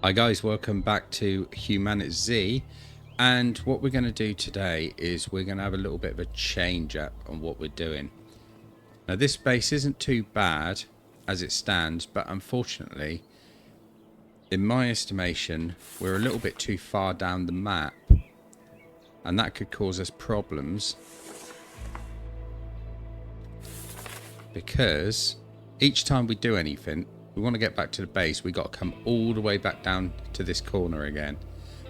Hi guys, welcome back to HumanitZ, and what we're going to do today is we're going to have a little bit of a change up on what we're doing. Now this base isn't too bad as it stands, but unfortunately, in my estimation, we're a little bit too far down the map, and that could cause us problems because each time we do anything, we want to get back to the base, we got to come all the way back down to this corner again.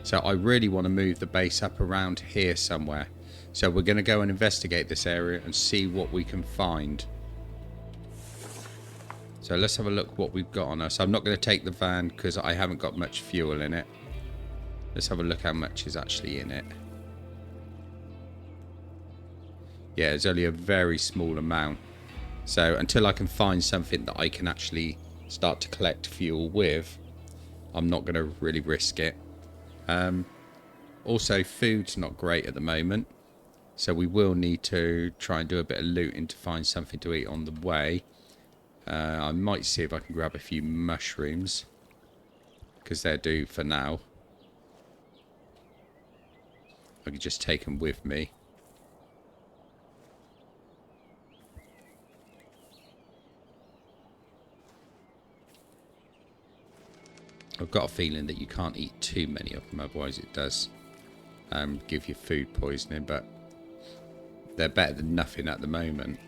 So I really want to move the base up around here somewhere. So we're going to go and investigate this area and see what we can find. So let's have a look what we've got on us. I'm not going to take the van because I haven't got much fuel in it. Let's have a look how much is actually in it. Yeah, it's only a very small amount. So until I can find something that I can actually start to collect fuel with, I'm not going to really risk it. Also, food's not great at the moment, so we will need to try and do a bit of looting to find something to eat on the way. I might see if I can grab a few mushrooms, because they're due for now. I could just take them with me. I've got a feeling that you can't eat too many of them, otherwise it does give you food poisoning, but they're better than nothing at the moment.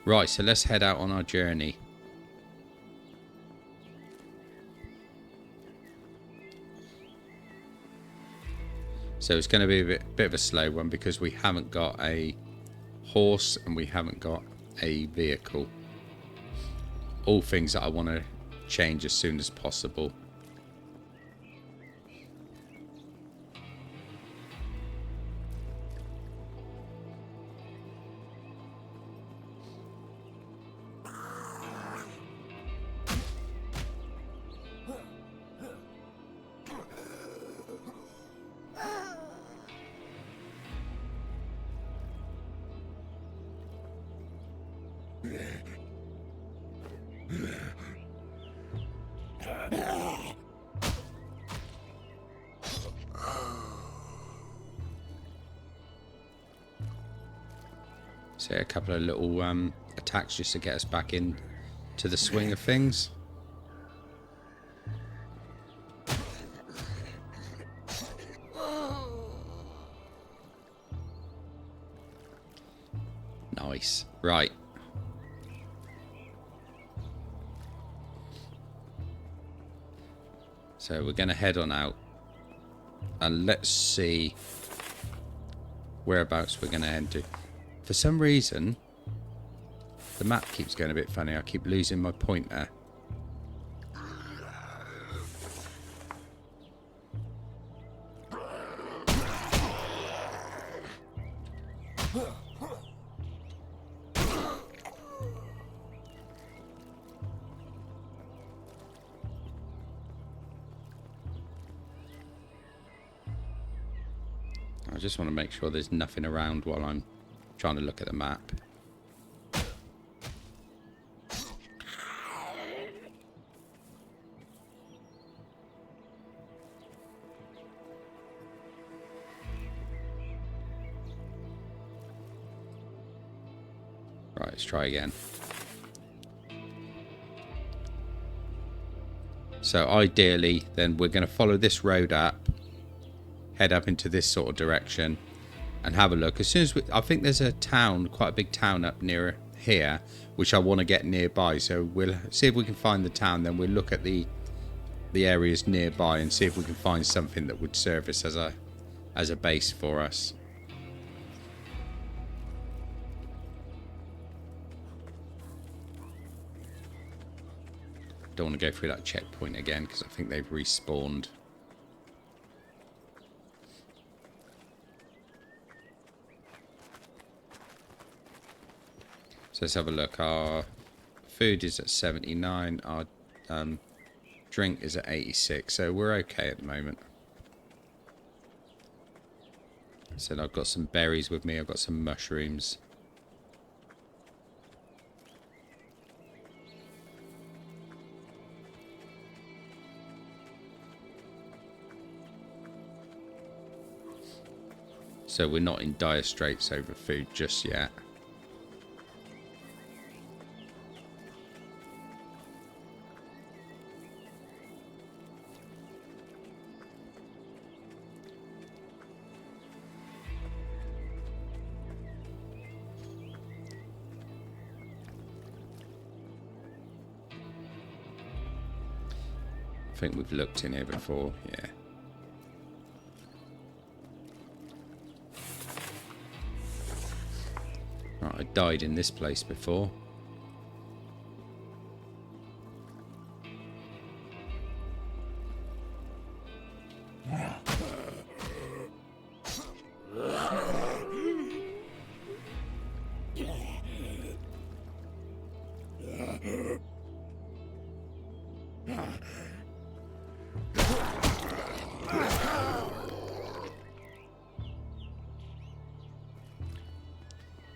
Right, so let's head out on our journey. So it's going to be a bit of a slow one because we haven't got a horse and we haven't got a vehicle. All things that I want to change as soon as possible. So a couple of little attacks just to get us back in to the swing of things. Nice. Right. So we're going to head on out and let's see whereabouts we're going to head to. For some reason, the map keeps going a bit funny. I keep losing my pointer. I just want to make sure there's nothing around while I'm trying to look at the map. Right, let's try again. So ideally, then we're going to follow this road up, head up into this sort of direction, and have a look. As soon as I think there's a town, quite a big town up near here, which I want to get nearby. So we'll see if we can find the town. Then we'll look at the areas nearby and see if we can find something that would serve us as a base for us. Don't want to go through that checkpoint again because I think they've respawned. So let's have a look. Our food is at 79. Our drink is at 86. So we're okay at the moment. So I've got some berries with me. I've got some mushrooms. So we're not in dire straits over food just yet. I think we've looked in here before, yeah. Right, I died in this place before.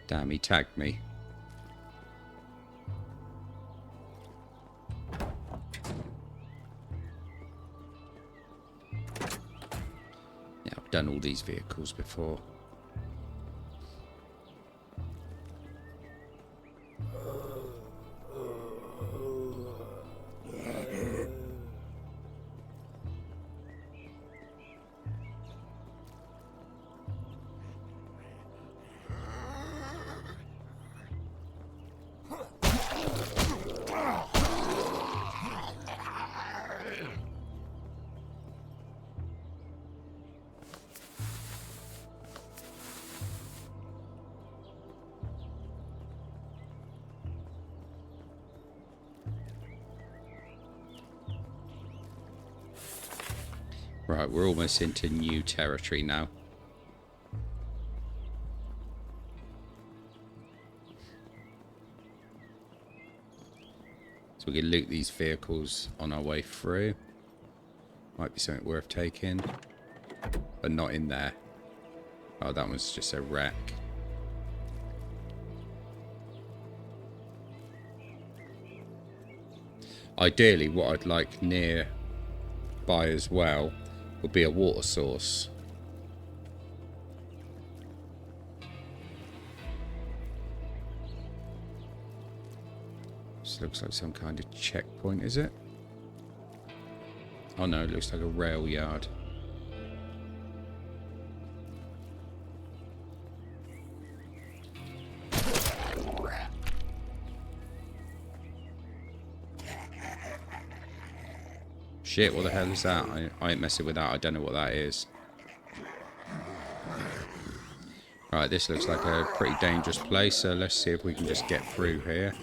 Damn, he tagged me. Yeah, I've done all these vehicles before. Right, we're almost into new territory now. So we can loot these vehicles on our way through. Might be something worth taking. But not in there. Oh, that one's just a wreck. Ideally, what I'd like nearby as well would be a water source. This looks like some kind of checkpoint, is it? Oh no, it looks like a rail yard. Shit, what the hell is that? I ain't messing with that. I don't know what that is. Right, this looks like a pretty dangerous place, so let's see if we can just get through here.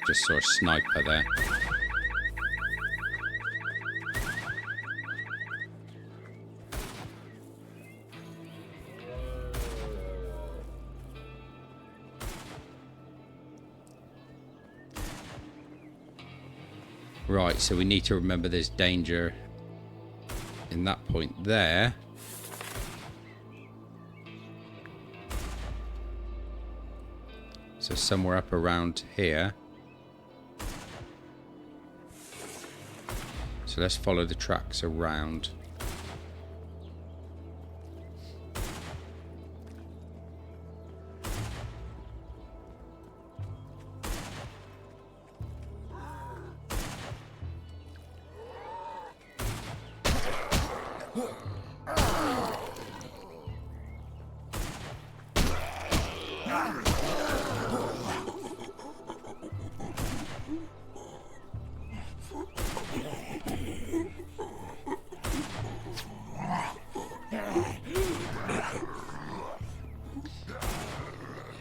Just saw a sniper there. Right, so we need to remember there's danger in that point there. So somewhere up around here. So let's follow the tracks around.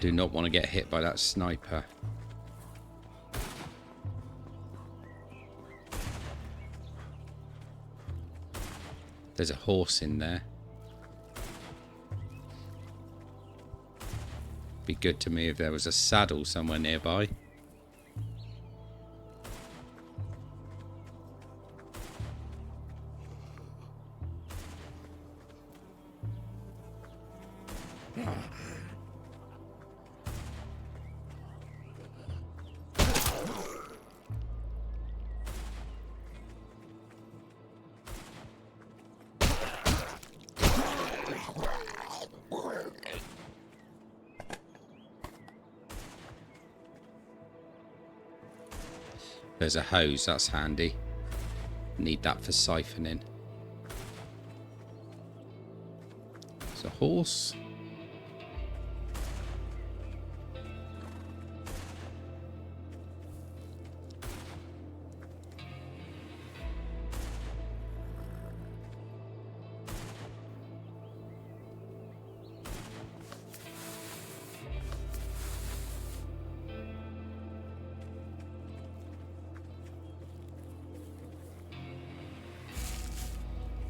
Do not want to get hit by that sniper. There's a horse in there. Be good to me if there was a saddle somewhere nearby. There's a hose, that's handy. Need that for siphoning. There's a horse.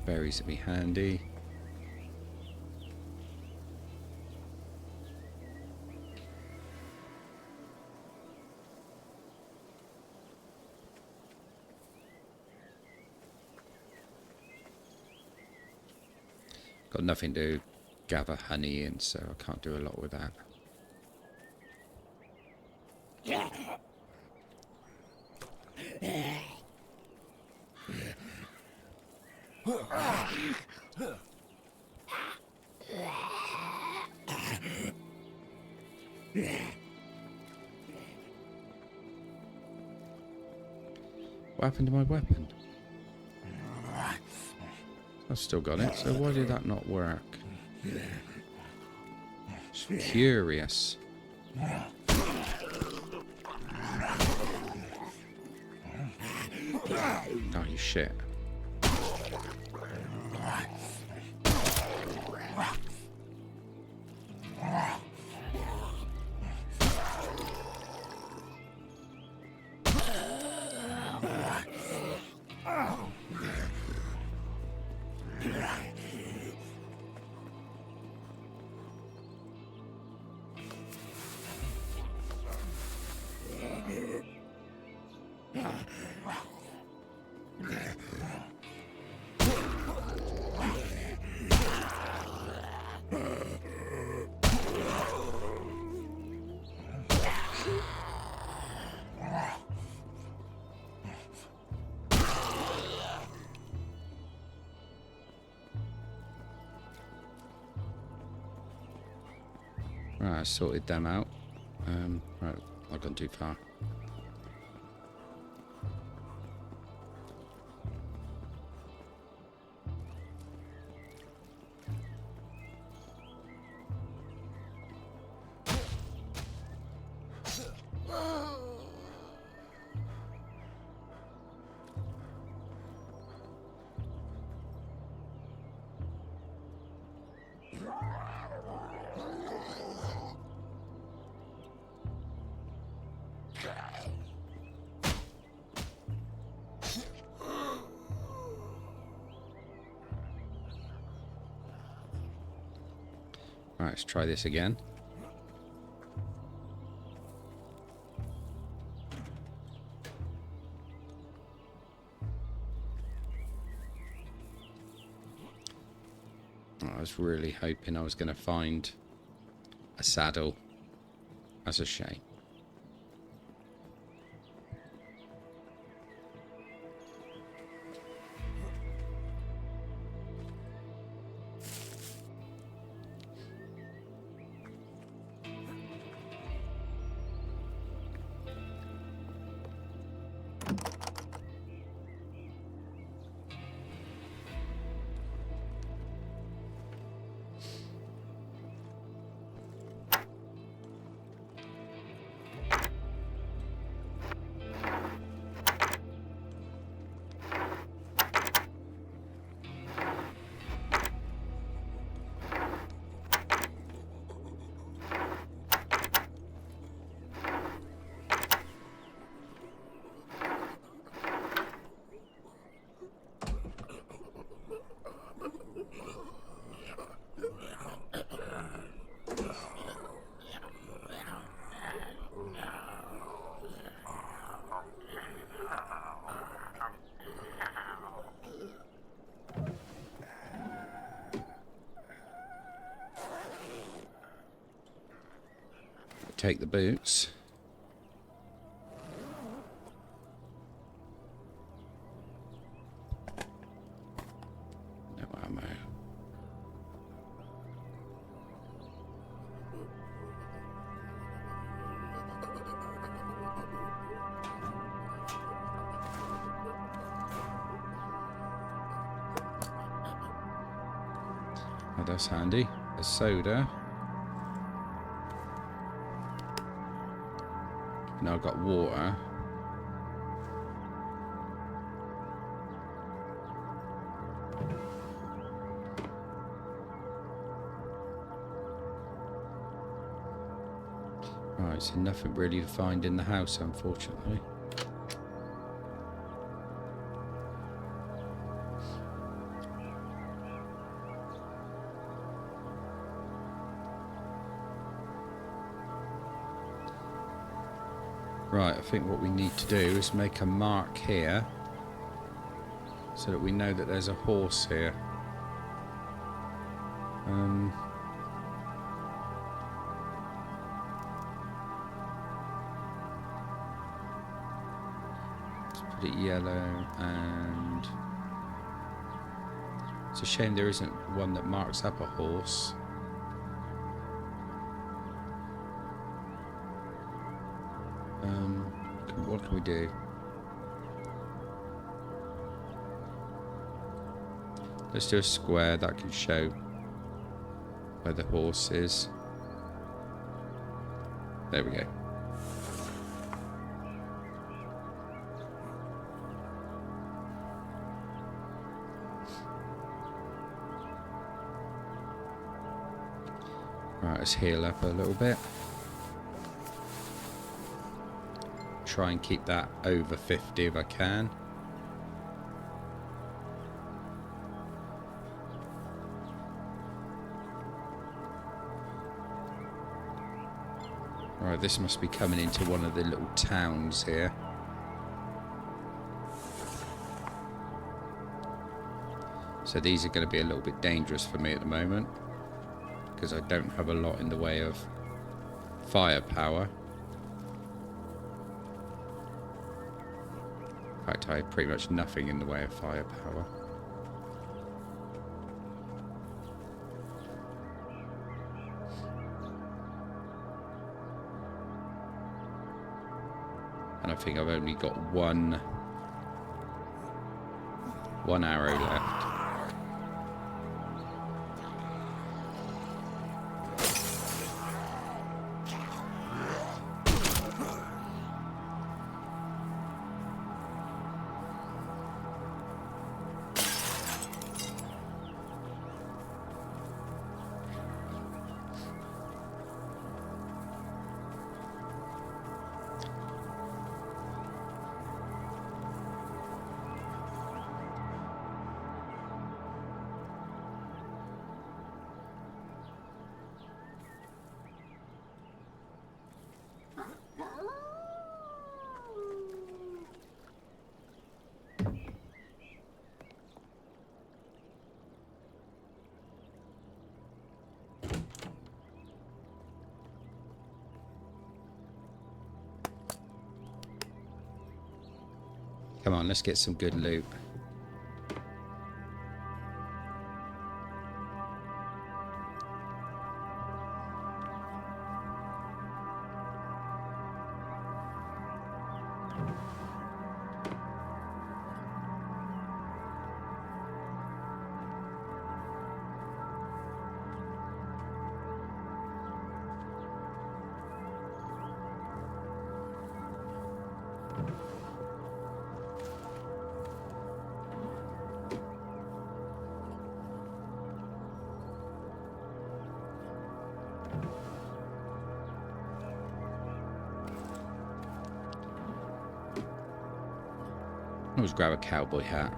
Berries would be handy. Got nothing to gather honey in, so I can't do a lot with that. What happened to my weapon? I've still got it, so why did that not work? Just curious. Oh, you shit. Right, I sorted them out. Right, I've gone too far. Right, let's try this again. I was really hoping I was going to find a saddle. That's a shame. take the boots. No ammo. Oh, that's handy. A soda. Now I've got water. Right, so nothing really to find in the house, unfortunately. Right, I think what we need to do is make a mark here so that we know that there's a horse here. Let's put it yellow, and it's a shame there isn't one that marks up a horse. What can we do? Let's do a square that can show where the horse is. There we go. Right, let's heal up a little bit. Try and keep that over 50 if I can. Right, this must be coming into one of the little towns here. So these are going to be a little bit dangerous for me at the moment, because I don't have a lot in the way of firepower. In fact, I have pretty much nothing in the way of firepower. And I think I've only got one arrow left. Come on, let's get some good loot. Always grab a cowboy hat.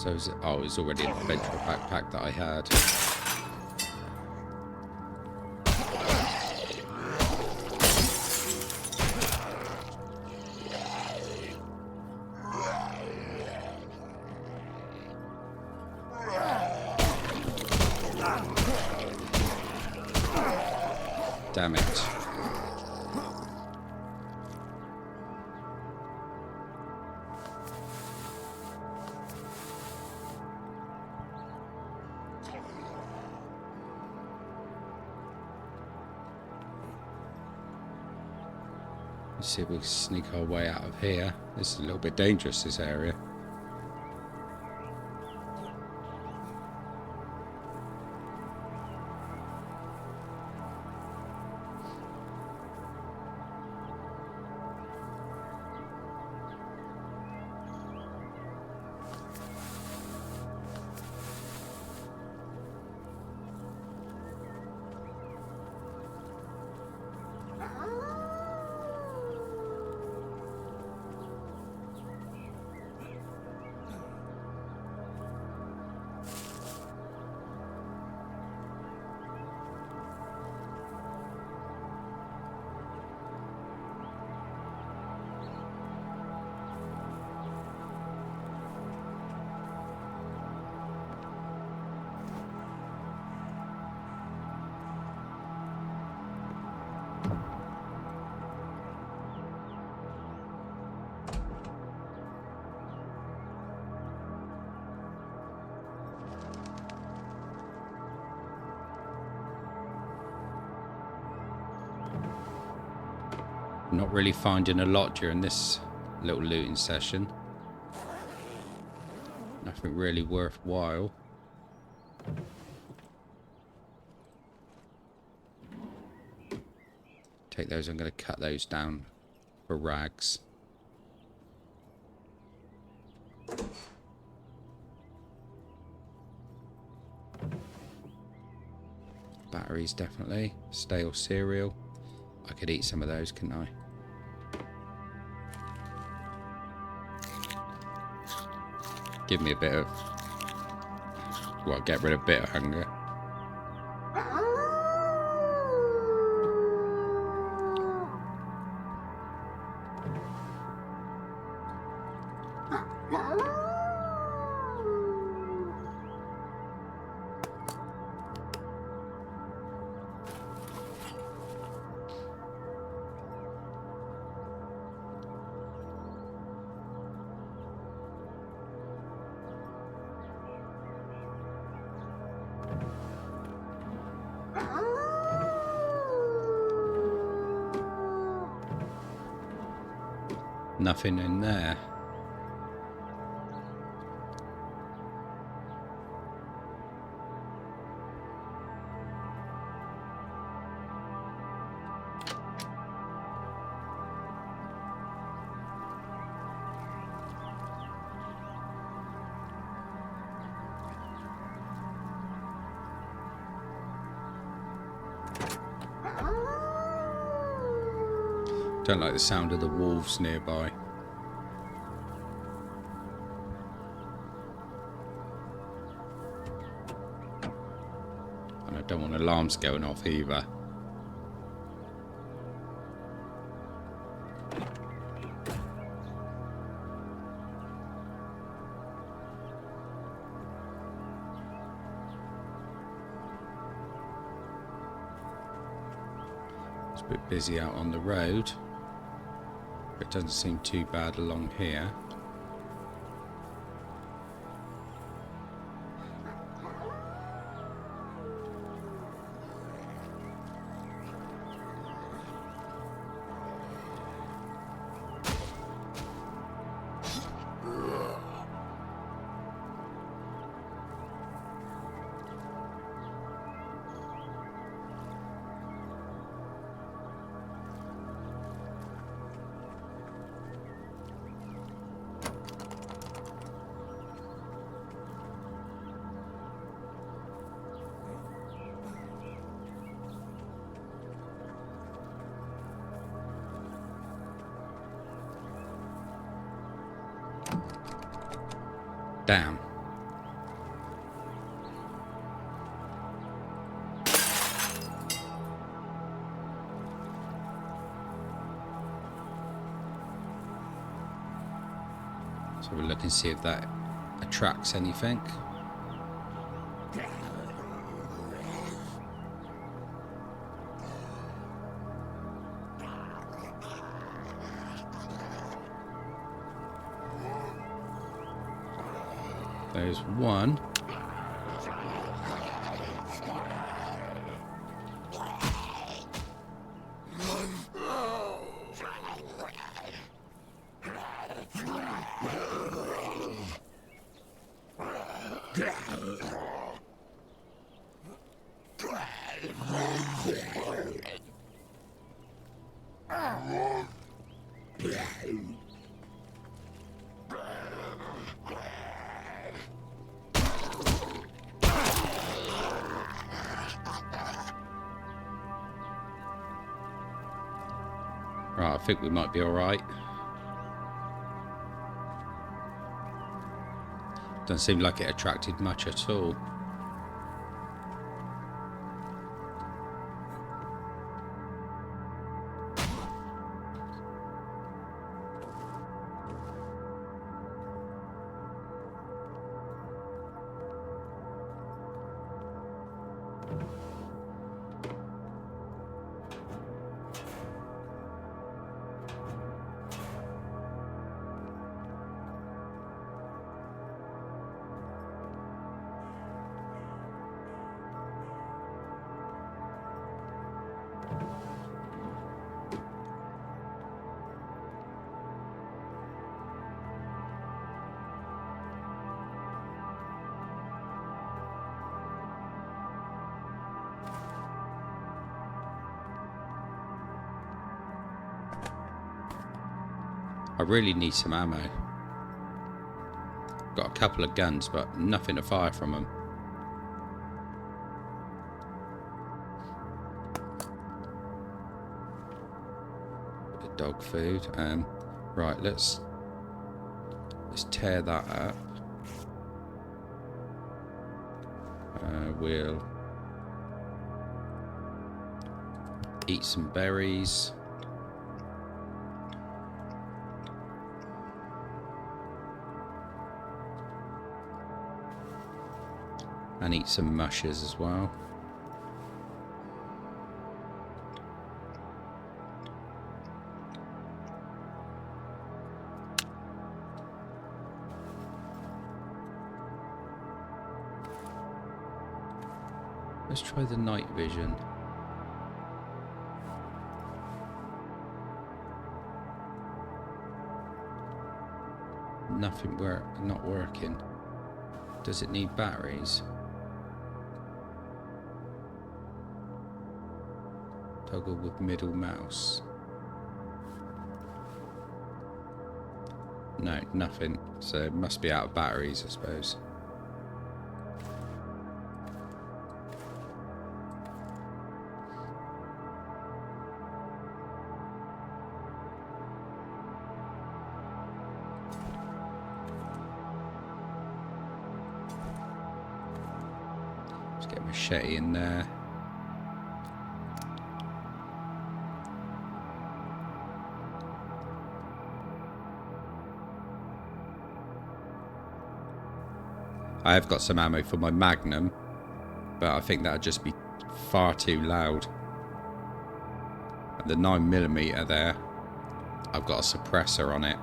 So is it, oh, it's already an adventure backpack that I had. Damn it. Let's see if we can sneak our way out of here. This is a little bit dangerous, this area. Not really finding a lot during this little looting session. Nothing really worthwhile. Take those, I'm going to cut those down for rags. Batteries definitely. Stale cereal. I could eat some of those, couldn't I? Give me a bit of... well, get rid of a bit of hunger. Nothing in there. Don't like the sound of the wolves nearby. And I don't want alarms going off either. It's a bit busy out on the road. It doesn't seem too bad along here. Damn. have a look and see if that attracts anything. There's one. Right, I think we might be alright. Doesn't seem like it attracted much at all. I really need some ammo. Got a couple of guns, but nothing to fire from them. Bit of dog food. Right, let's tear that up. We'll eat some berries. And eat some mushes as well. Let's try the night vision. Nothing not working. Does it need batteries? Toggle with middle mouse. No, nothing. So it must be out of batteries, I suppose. Let's get a machete in there. I have got some ammo for my Magnum, but I think that'll just be far too loud. And the 9mm there, I've got a suppressor on it.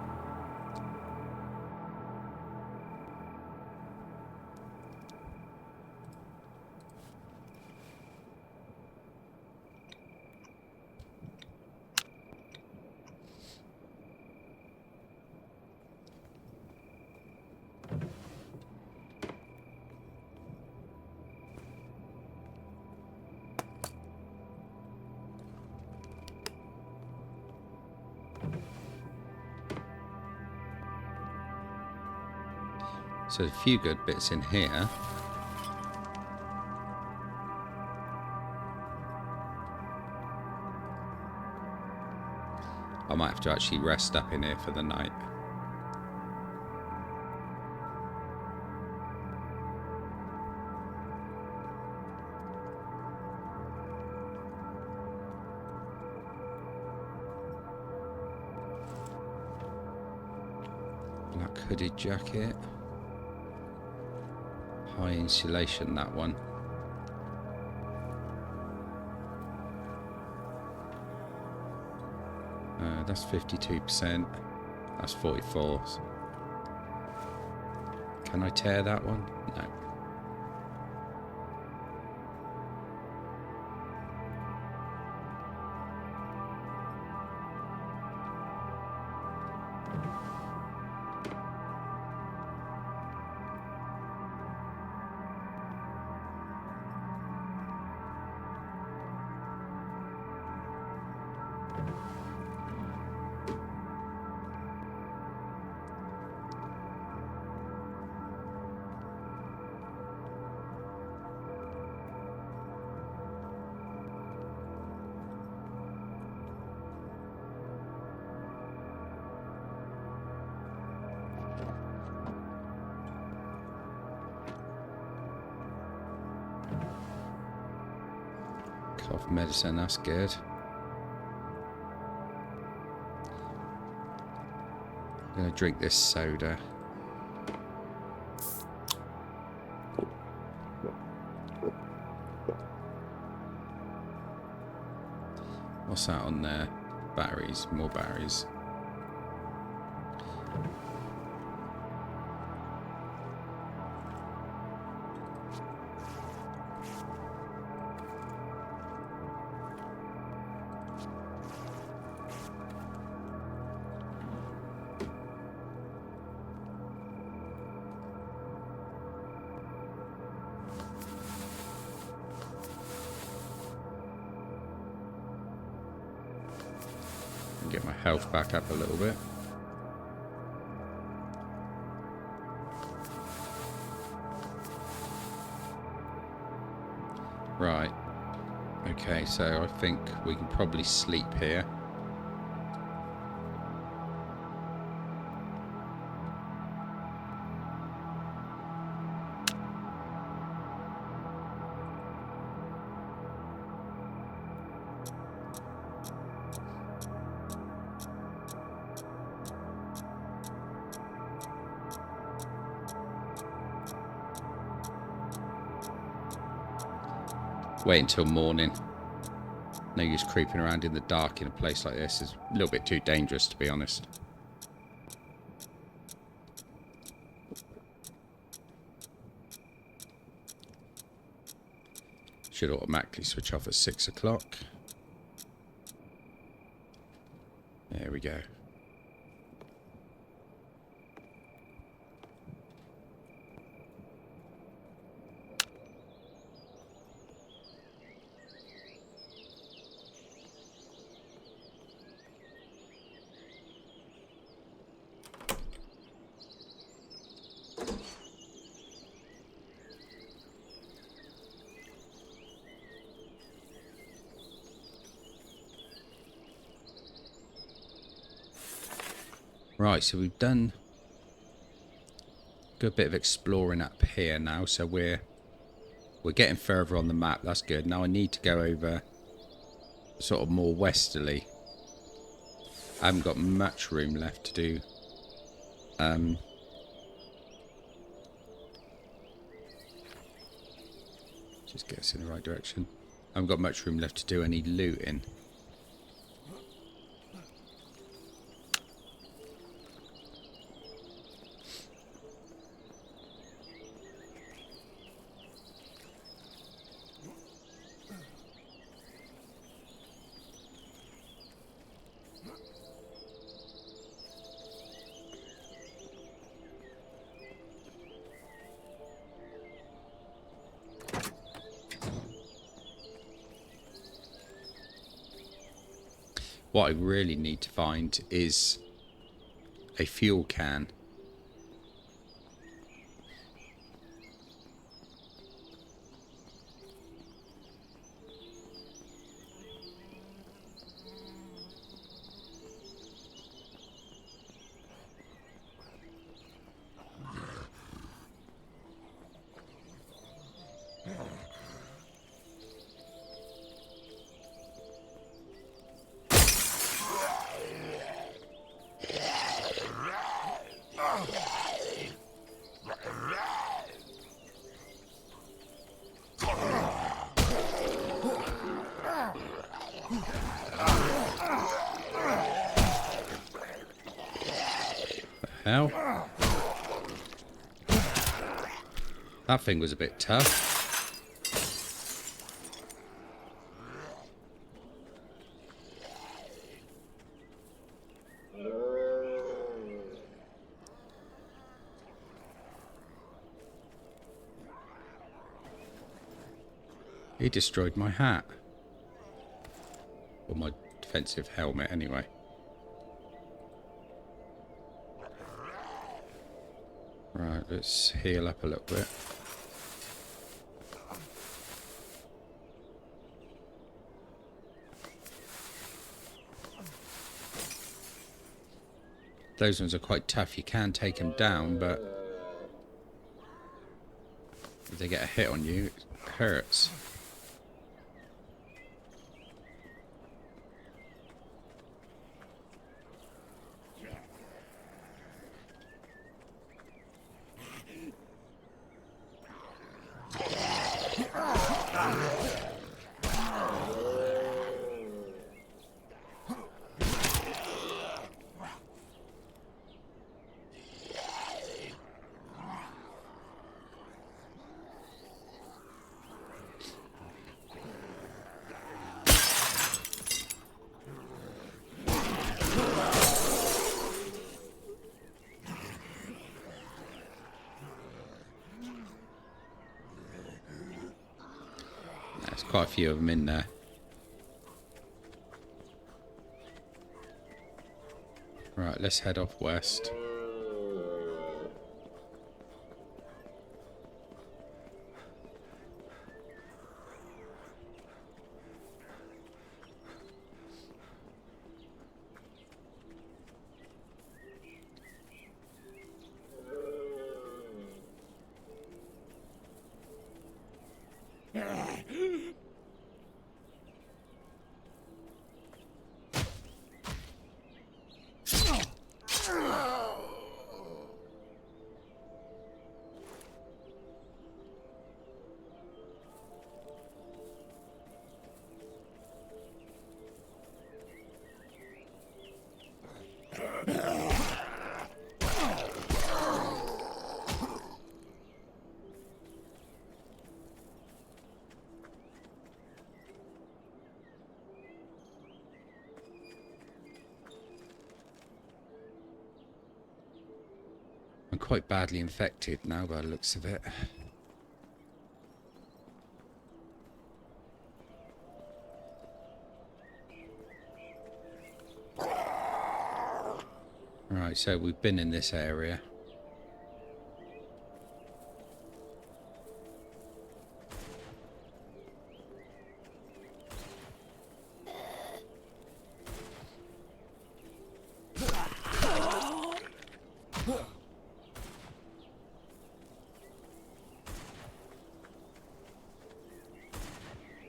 So a few good bits in here. I might have to actually rest up in here for the night. Black hooded jacket. High insulation, that one. That's 52%. That's 44. Can I tear that one? No. Cough medicine, that's good. I'm going to drink this soda. What's that on there? Batteries, more batteries. Get my health back up a little bit. Right. Okay, so I think we can probably sleep here. Wait until morning. No use creeping around in the dark in a place like this. It's a little bit too dangerous, to be honest. Should automatically switch off at 6 o'clock. There we go. Right, so we've done a good bit of exploring up here now, so we're getting further on the map. That's good. Now I need to go over sort of more westerly. I haven't got much room left to do. Just get us in the right direction. I haven't got much room left to do any looting. What I really need to find is a fuel can. hell? That thing was a bit tough. He destroyed my hat. Or my defensive helmet, anyway. Right, let's heal up a little bit. Those ones are quite tough. You can take them down, but if they get a hit on you, it hurts. There's quite a few of them in there. Right, let's head off west. I'm quite badly infected now by the looks of it. Right, so we've been in this area.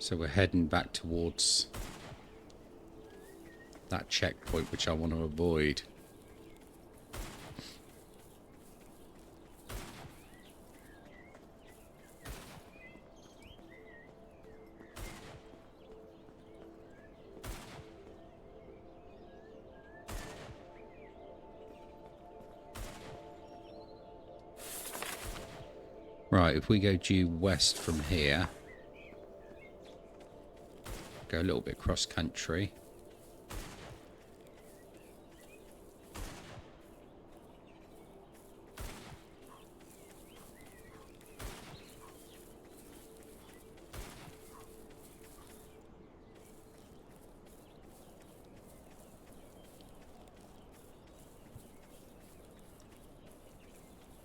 So we're heading back towards that checkpoint, which I want to avoid. Right, if we go due west from here, go a little bit cross country.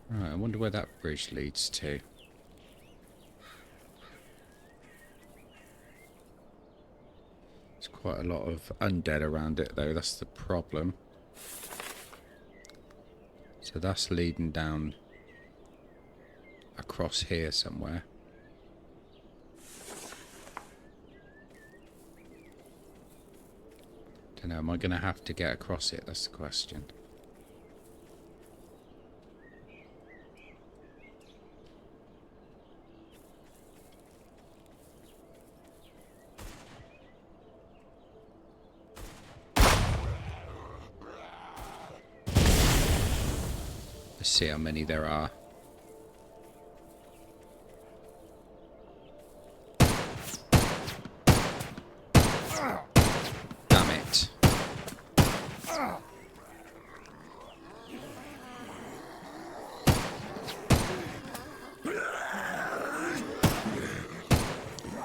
Right, I wonder where that bridge leads to. There's quite a lot of undead around it though, that's the problem. So that's leading down across here somewhere. Don't know, am I going to have to get across it? That's the question. see how many there are. Damn it.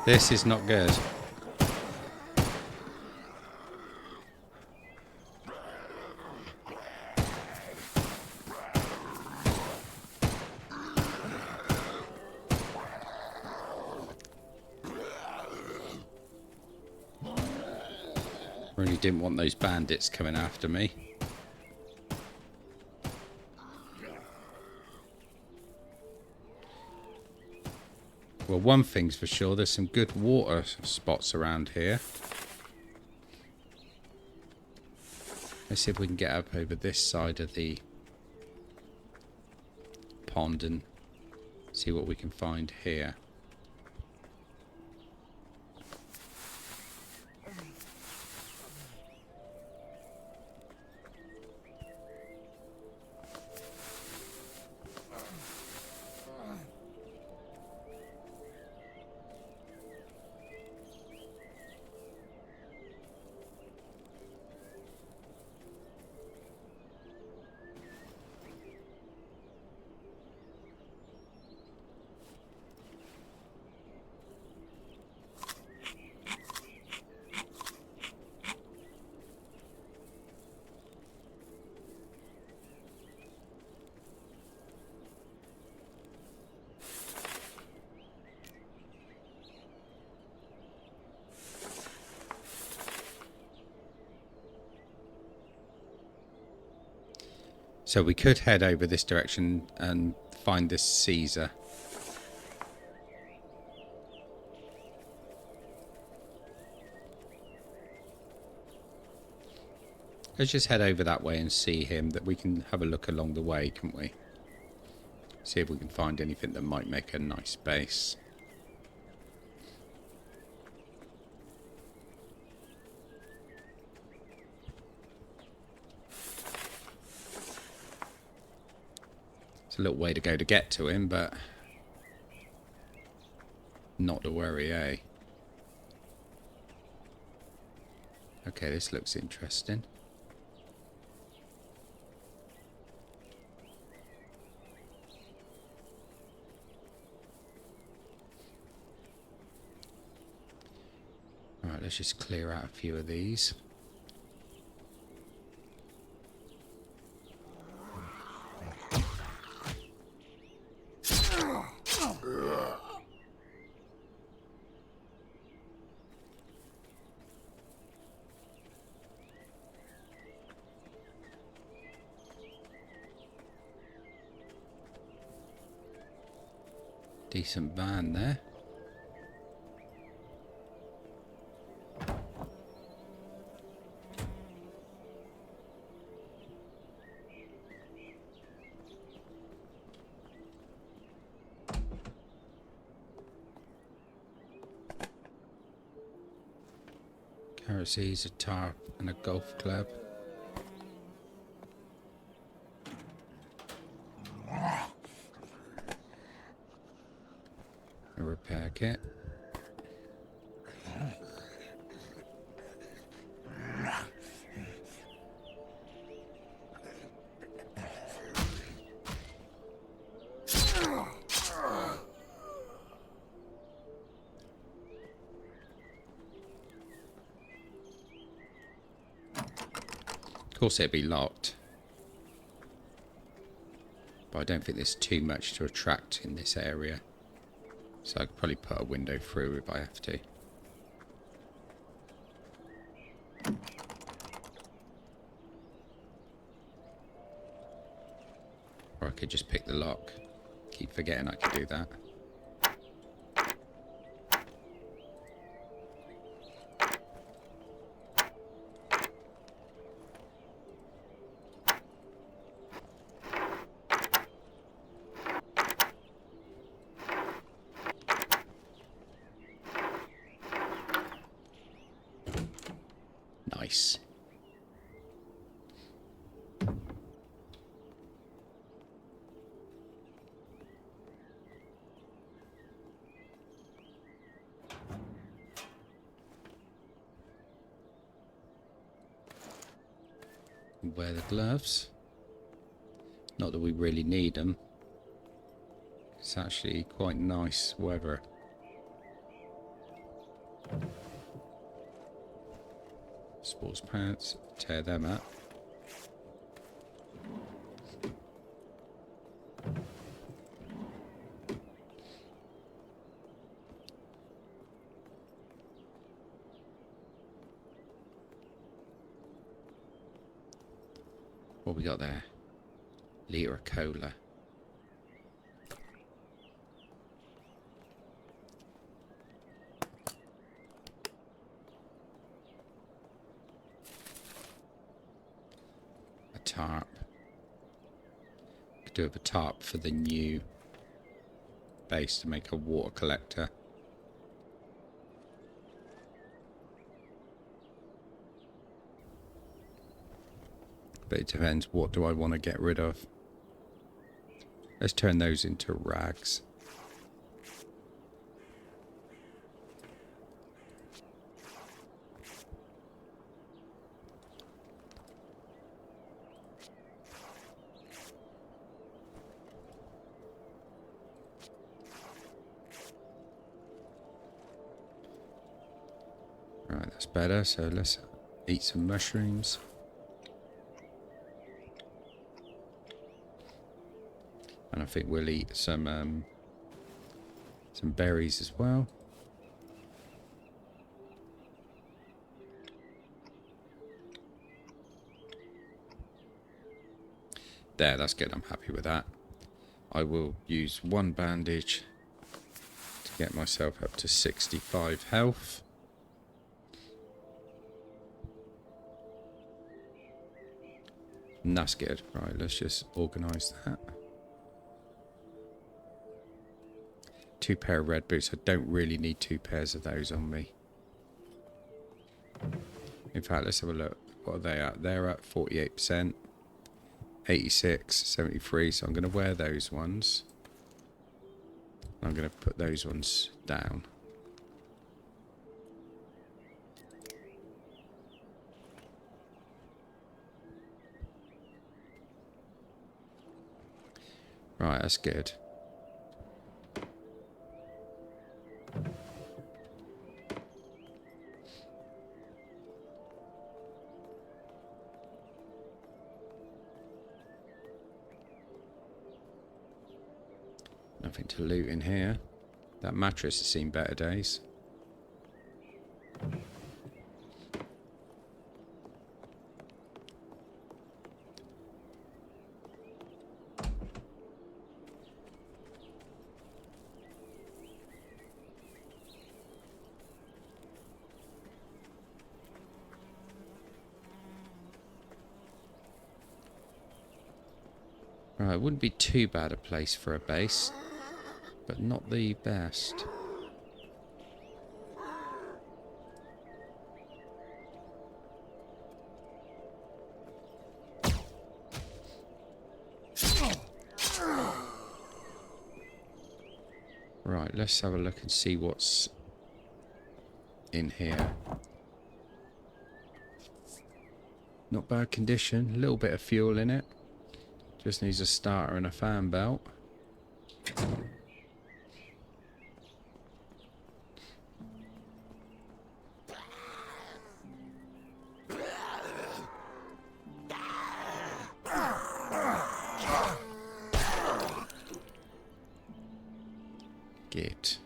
This is not good. Really didn't want those bandits coming after me. Well, one thing's for sure, there's some good water spots around here. Let's see if we can get up over this side of the pond and see what we can find here. So we could head over this direction and find this Caesar. Let's just head over that way and see him, that we can have a look along the way, can't we? See if we can find anything that might make a nice base. A little way to go to get to him, but not to worry, eh? Okay, this looks interesting. Alright, let's just clear out a few of these. Decent van there. Kerosene, a tarp and a golf club. A repair kit. Of course it'd be locked, but I don't think there's too much to attract in this area, so I could probably put a window through if I have to. Or I could just pick the lock. Keep forgetting I could do that. Nice. Wear the gloves. Not that we really need them. It's actually quite nice weather. Sports pants, tear them up. What we got there? Litre of cola. A tarp. Could do with a tarp for the new base to make a water collector. But it depends, what do I want to get rid of? Let's turn those into rags. Right, that's better. So let's eat some mushrooms. And I think we'll eat some berries as well. There, that's good. I'm happy with that. I will use one bandage to get myself up to 65 health. And that's good. Right, let's just organise that. 2 pair of red boots. I don't really need 2 pairs of those on me. In fact, let's have a look. What are they at? They're at 48%. 86, 73. So I'm going to wear those ones. I'm going to put those ones down. Right, that's good. Nothing to loot in here. That mattress has seen better days. Right, it wouldn't be too bad a place for a base, but not the best. Right, let's have a look and see what's in here. Not bad condition, a little bit of fuel in it. Just needs a starter and a fan belt. Git.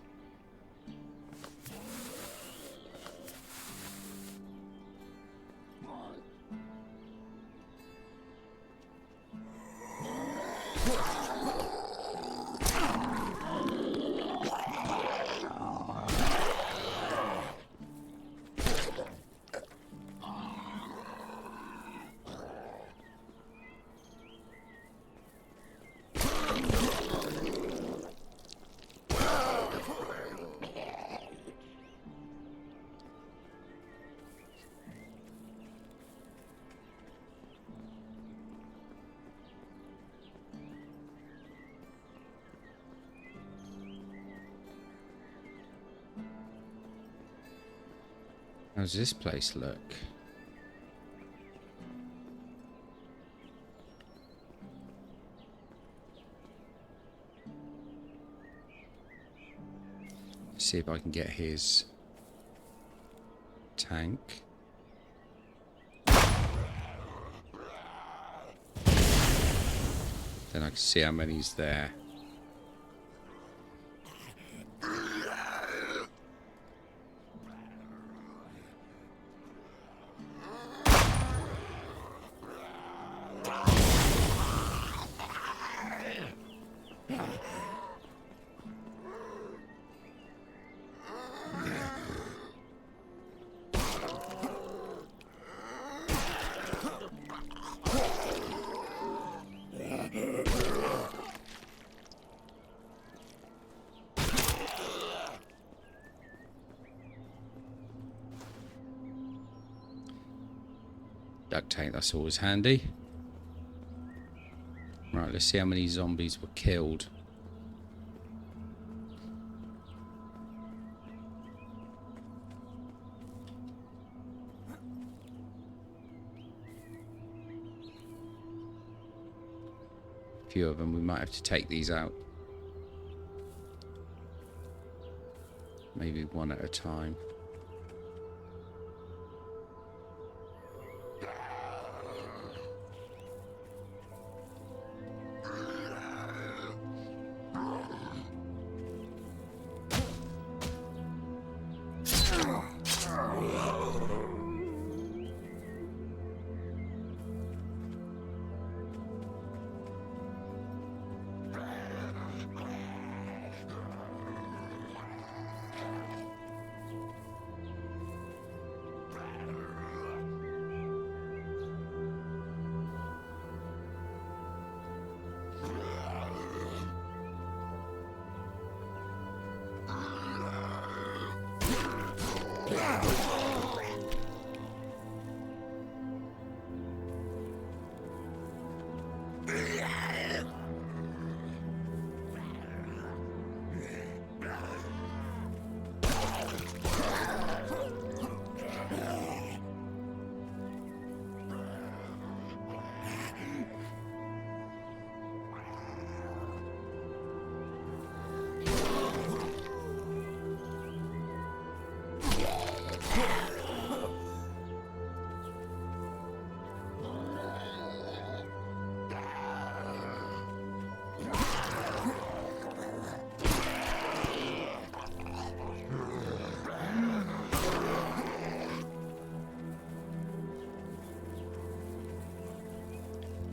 How does this place look? See if I can get his tank. Then I can see how many's there. Duct tape, that's always handy. Right, let's see how many zombies were killed. A few of them, we might have to take these out. Maybe one at a time.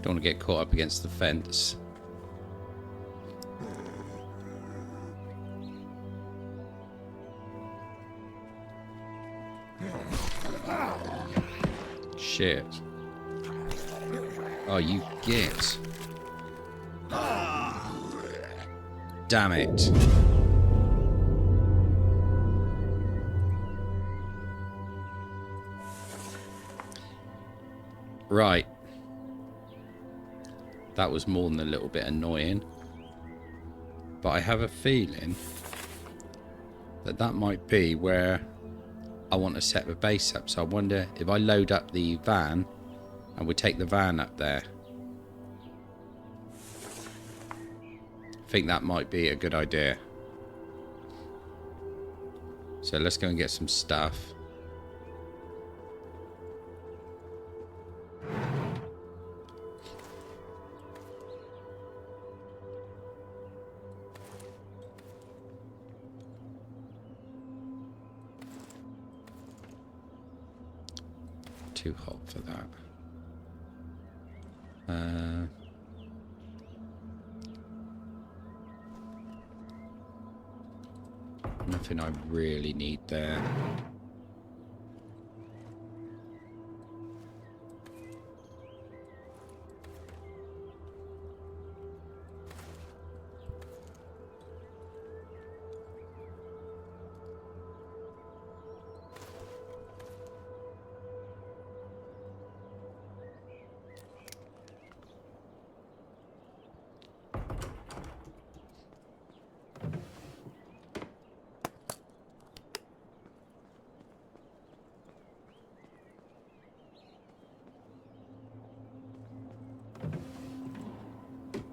Don't want to get caught up against the fence. Shit. Oh, you git. Damn it. Right. That was more than a little bit annoying. But I have a feeling that that might be where I want to set the base up. So I wonder if I load up the van and we take the van up there. I think that might be a good idea. So let's go and get some stuff. Too hot for that. Nothing I really need there.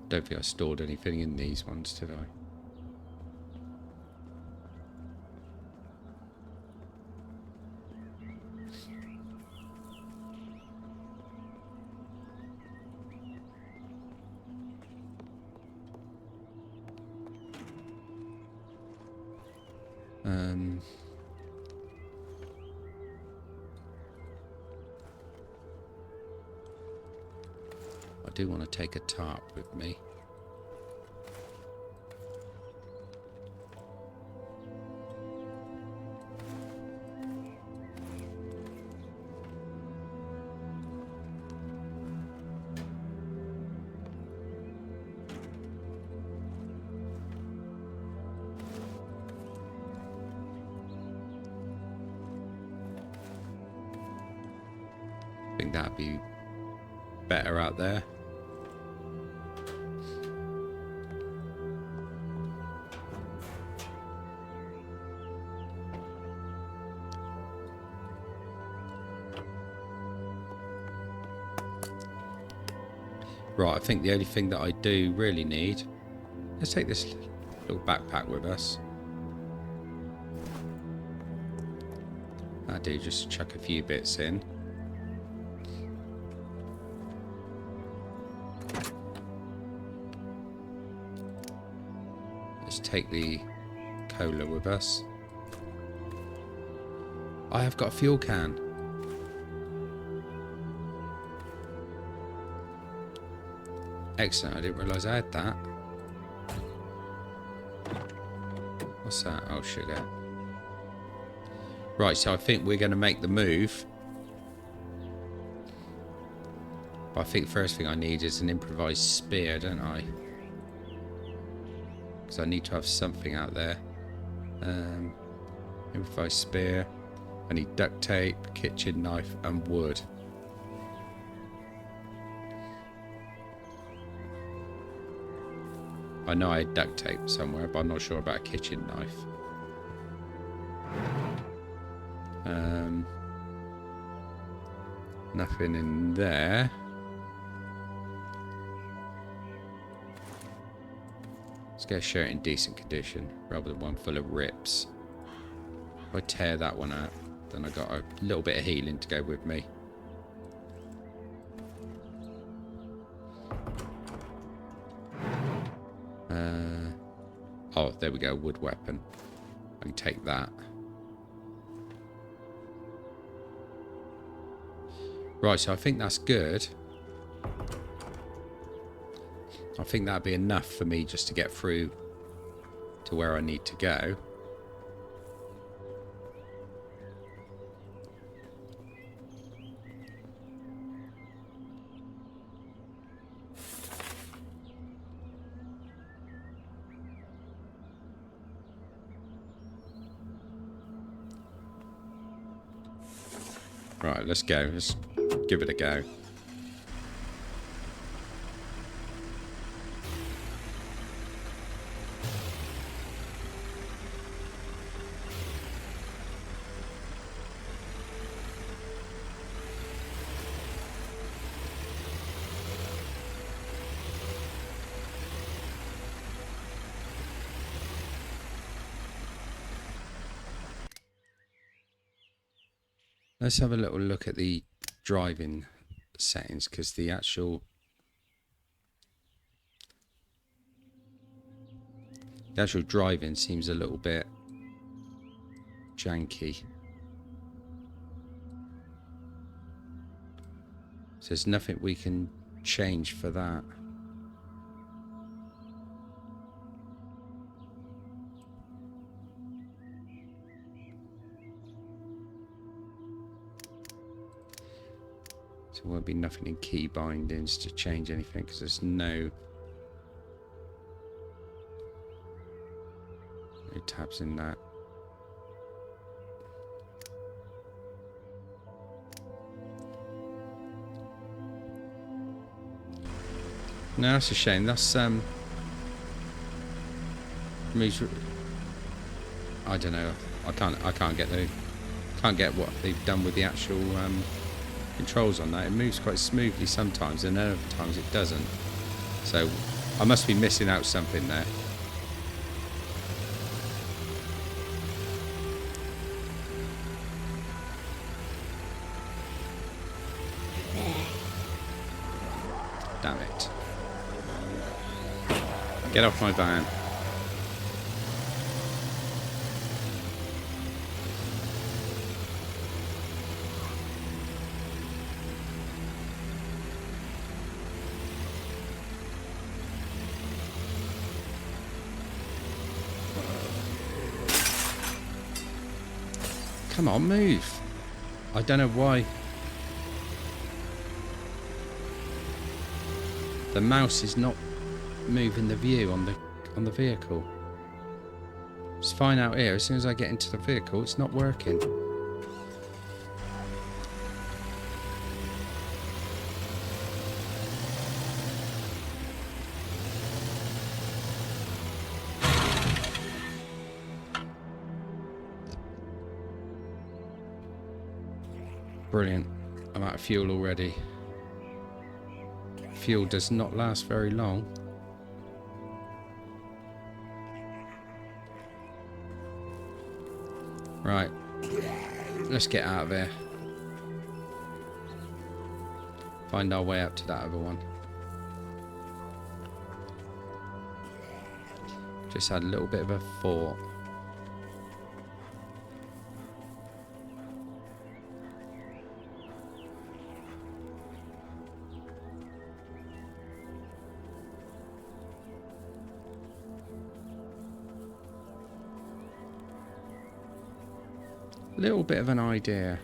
Don't think I stored anything in these ones, did I? I do want to take a tarp with me. I think that'd be better out there. Right, I think the only thing that I do really need... Let's take this little backpack with us. I do just chuck a few bits in. Let's take the cola with us. I have got a fuel can. Excellent, I didn't realise I had that. What's that? Oh, sugar. Right, so I think we're going to make the move. But I think the first thing I need is an improvised spear, don't I? Because I need to have something out there. Improvised spear. I need duct tape, kitchen knife and wood. I know I had duct tape somewhere, but I'm not sure about a kitchen knife. Nothing in there. Let's get a shirt in decent condition, rather than one full of rips. If I tear that one out, then I got a little bit of healing to go with me. Oh, there we go, wood weapon. I can take that. Right, so I think that's good. I think that'd be enough for me just to get through to where I need to go. Right, let's go. Let's give it a go. Let's have a little look at the driving settings, because the actual driving seems a little bit janky. So there's nothing we can change for that. So there won't be nothing in key bindings to change anything, because there's no tabs in that. No, that's a shame. That's moves. I don't know. I can't get what they've done with the actual controls on that. It moves quite smoothly sometimes, and then other times it doesn't. So I must be missing out something there. Damn it. Get off my van. Come on, move. I don't know why. The mouse is not moving the view on the vehicle. It's fine out here. As soon as I get into the vehicle, it's not working. Brilliant. I'm out of fuel already. Fuel does not last very long. Right. Let's get out of here. Find our way up to that other one. Just had a little bit of a thought. Little bit of an idea.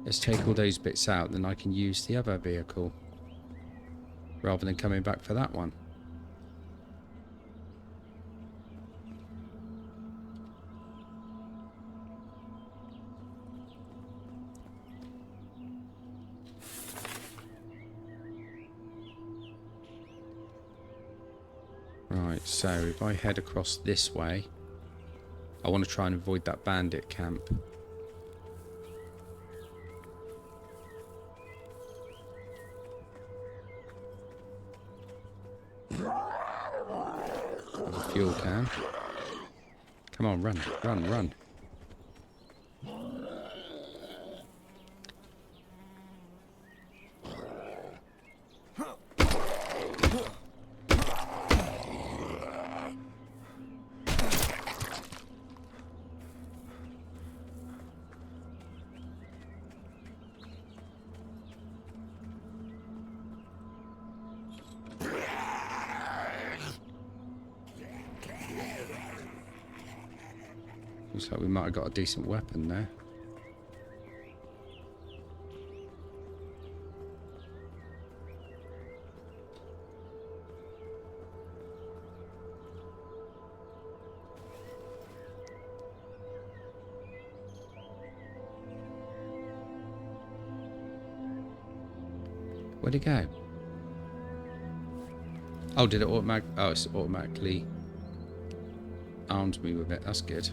Let's take all those bits out, then I can use the other vehicle rather than coming back for that one. Right, so if I head across this way, I want to try and avoid that bandit camp. Fuel can. Come on, run, run, run. Looks like we might have got a decent weapon there. Where'd it go? Oh, did it automatic? Oh, it's automatically armed me with it. That's good.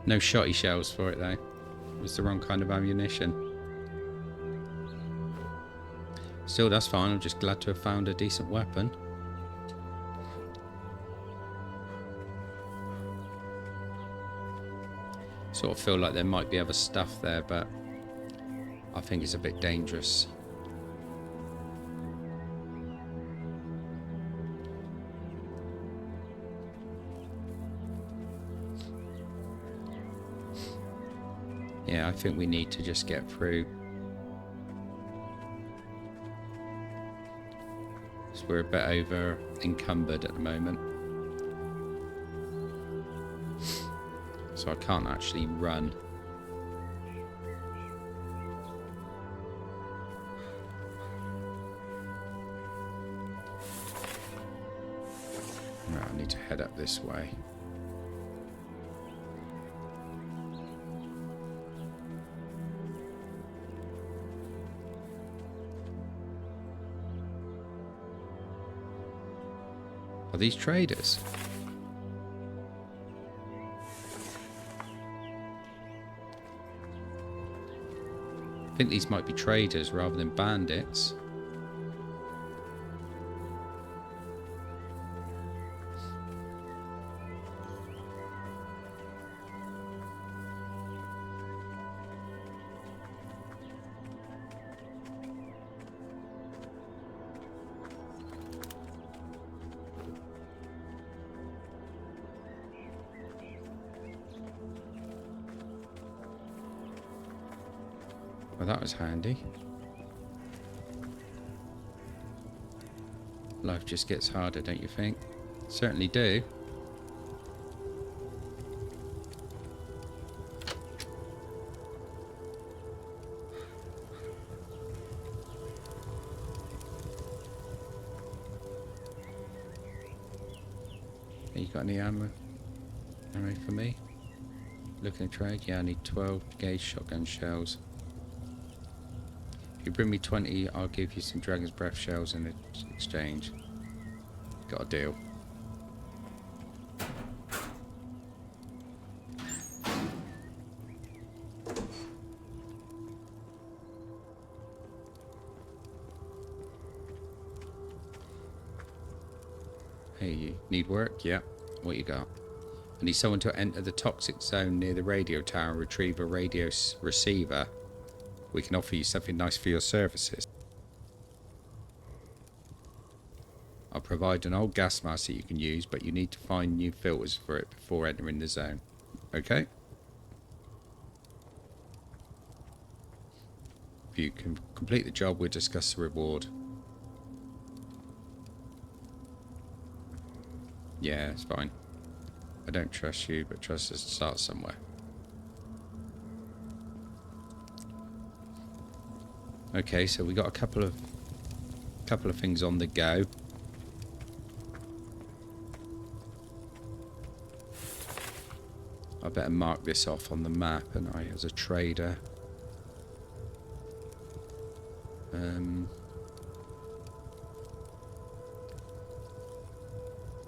No shotty shells for it though. It was the wrong kind of ammunition. Still, that's fine. I'm just glad to have found a decent weapon. Sort of feel like there might be other stuff there, but I think it's a bit dangerous. Yeah, I think we need to just get through. So we're a bit over encumbered at the moment. So I can't actually run. Right, I need to head up this way. Are these traders? I think these might be traders rather than bandits. Well, that was handy. Life just gets harder, don't you think? Certainly do. You got any ammo? Ammo for me? Looking at trade? Yeah, I need 12 gauge shotgun shells. If you bring me 20, I'll give you some Dragon's Breath shells in exchange. Got a deal. Hey, you need work? Yeah. What you got? I need someone to enter the toxic zone near the radio tower and retrieve a radio receiver. We can offer you something nice for your services. I'll provide an old gas mask that you can use, but you need to find new filters for it before entering the zone. Okay? If you can complete the job, we'll discuss the reward. Yeah, it's fine. I don't trust you, but trust us to start somewhere. Okay, so we got a couple of things on the go. I better mark this off on the map, and I, as a trader.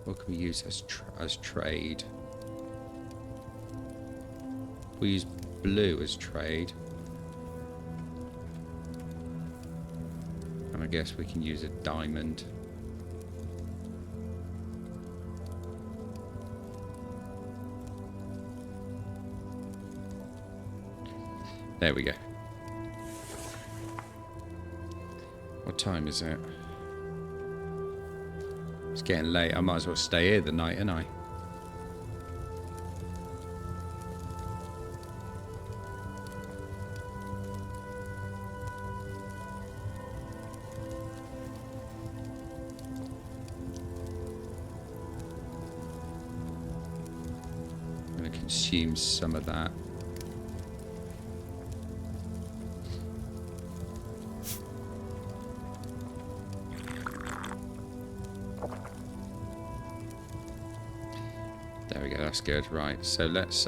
What can we use as trade? We use blue as trade. And I guess we can use a diamond. There we go. What time is it? It's getting late. I might as well stay here the night, ain't I? I'm going to consume some of that. There we go, that's good. Right, so let's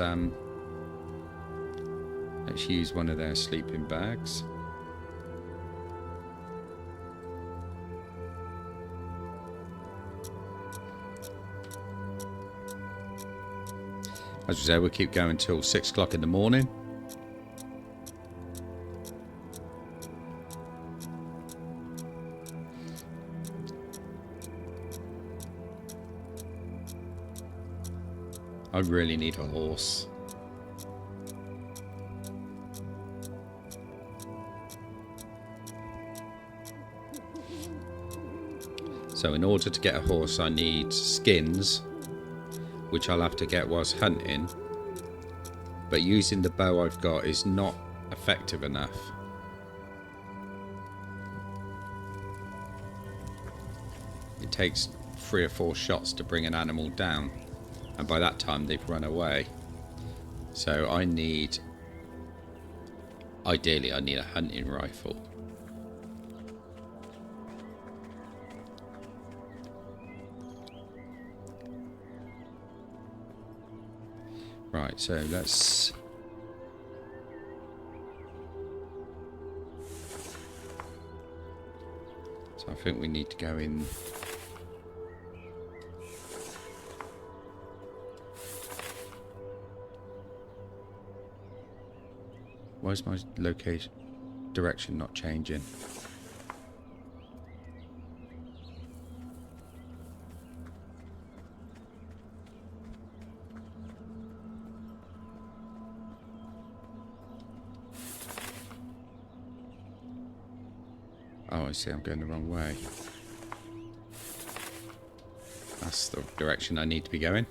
use one of their sleeping bags. As we say, we'll keep going till 6 o'clock in the morning. I really need a horse. So in order to get a horse, I need skins, which I'll have to get whilst hunting. But using the bow I've got is not effective enough. It takes 3 or 4 shots to bring an animal down. And by that time they've run away. So I need, ideally I need a hunting rifle. Right, so let's, so I think we need to go in. Why is my location direction not changing? Oh, I see, I'm going the wrong way. That's the direction I need to be going.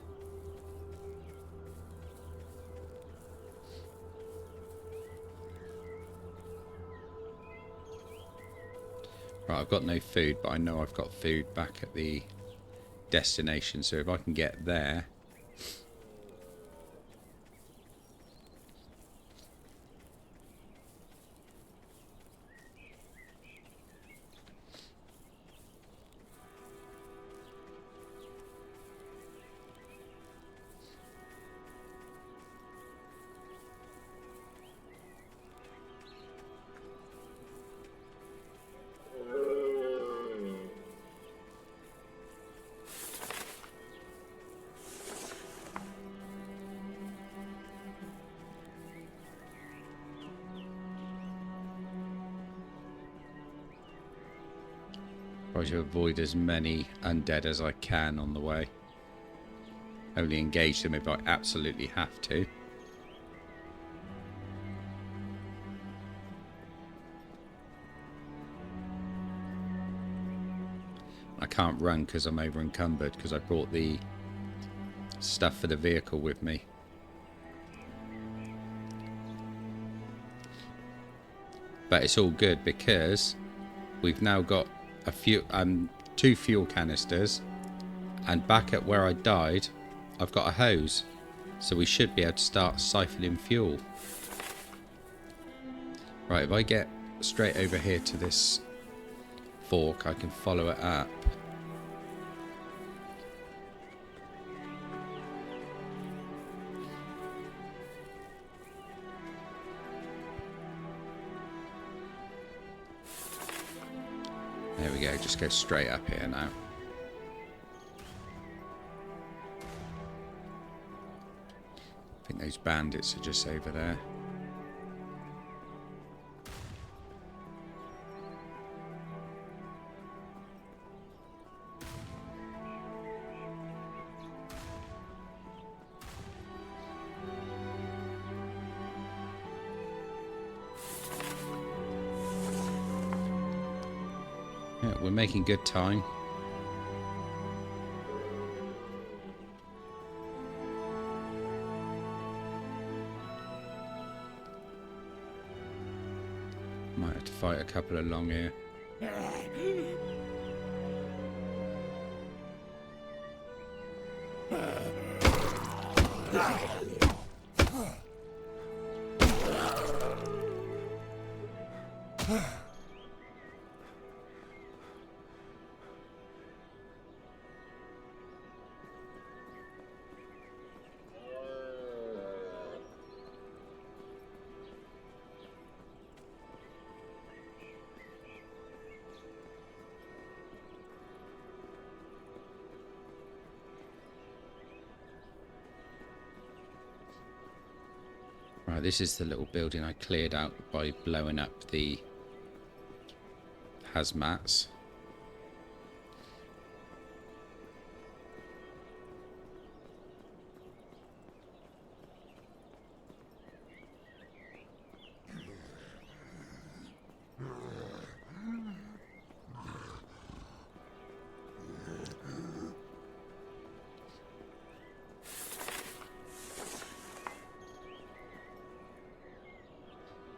Right, I've got no food, but I know I've got food back at the destination. So if I can get there. Try to avoid as many undead as I can on the way. Only engage them if I absolutely have to. I can't run because I'm over encumbered because I brought the stuff for the vehicle with me. But it's all good because we've now got a few 2 fuel canisters, and back at where I died I've got a hose, so we should be able to start siphoning fuel. Right, if I get straight over here to this fork I can follow it up. There we go, just go straight up here now. I think those bandits are just over there. Yeah, we're making good time. Might have to fight a couple along here. Right, this is the little building I cleared out by blowing up the hazmats.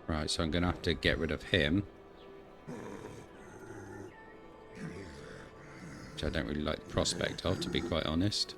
Right, so I'm going to have to get rid of him. Which I don't really like the prospect of, to be quite honest.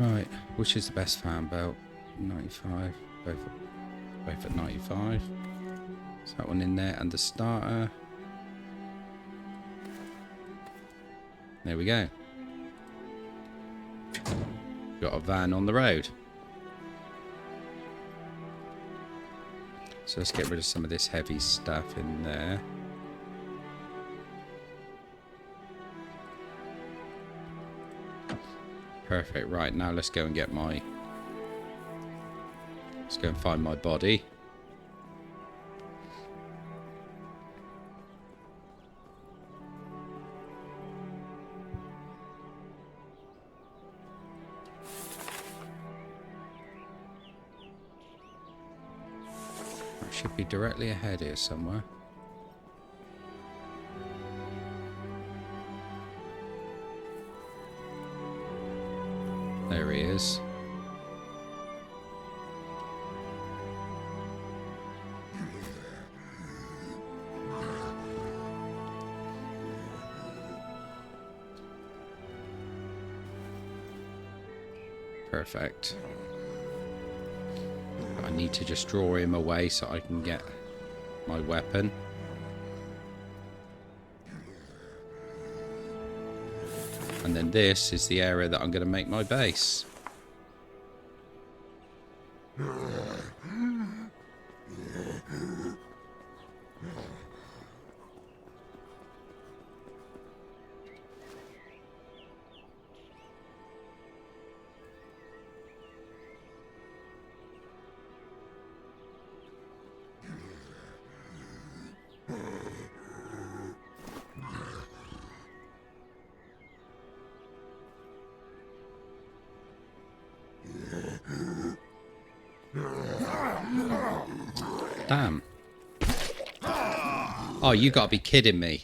Right, which is the best fan belt? 95, both at 95. Is that one in there? And the starter. There we go. Got a van on the road. So let's get rid of some of this heavy stuff in there. Perfect. Right, now let's go and get my go and find my body. I should be directly ahead here somewhere. There he is. Perfect. I need to just draw him away so I can get my weapon. And then this is the area that I'm going to make my base. Damn. Oh, you gotta be kidding me.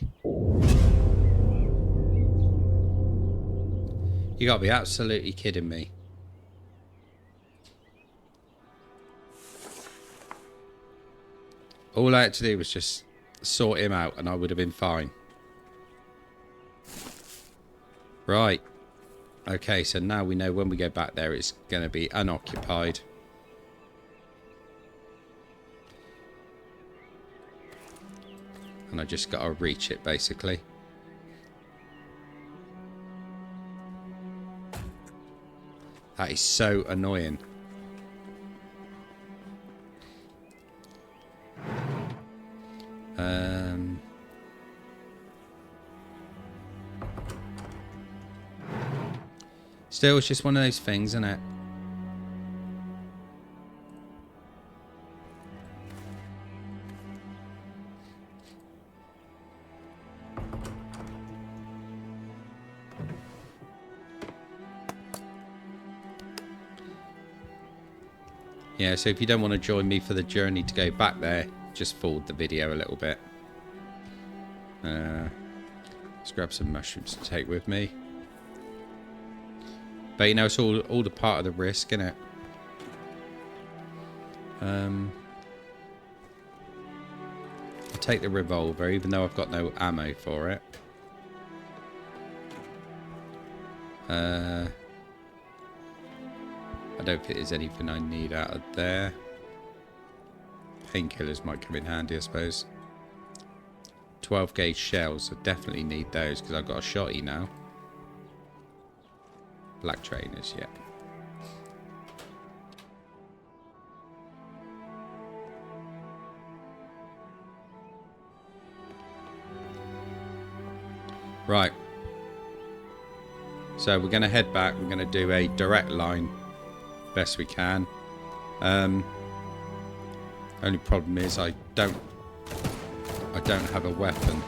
You gotta be absolutely kidding me. All I had to do was just sort him out and I would have been fine. Right. Okay, so now we know when we go back there it's going to be unoccupied. And I just got to reach it, basically. That is so annoying. Still, it's just one of those things, isn't it? Yeah, so if you don't want to join me for the journey to go back there, just forward the video a little bit. Let's grab some mushrooms to take with me. But you know, it's all the part of the risk, isn't it? I'll take the revolver, even though I've got no ammo for it. I don't think there's anything I need out of there. Painkillers might come in handy, I suppose. 12 gauge shells, I definitely need those because I've got a shotty now. Black trainers, yeah. Right. So we're going to head back. We're going to do a direct line best we can. Only problem is I don't have a weapon.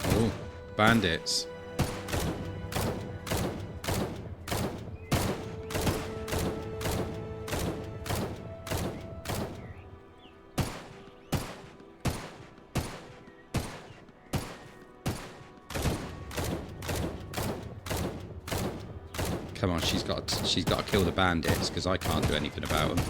Oh, bandits. Come on, she's got to kill the bandits because I can't do anything about them.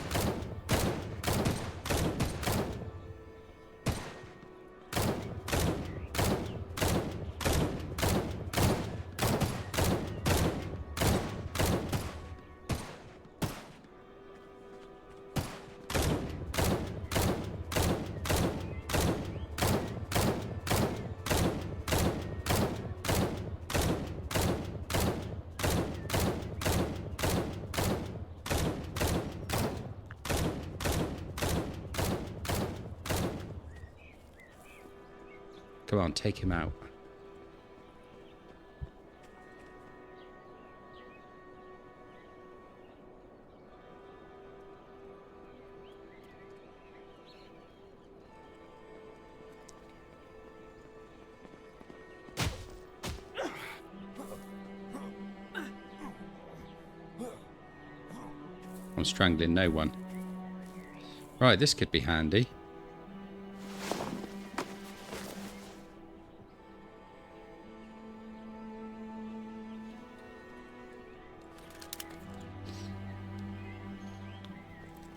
Come on, take him out. I'm strangling no one. Right, this could be handy.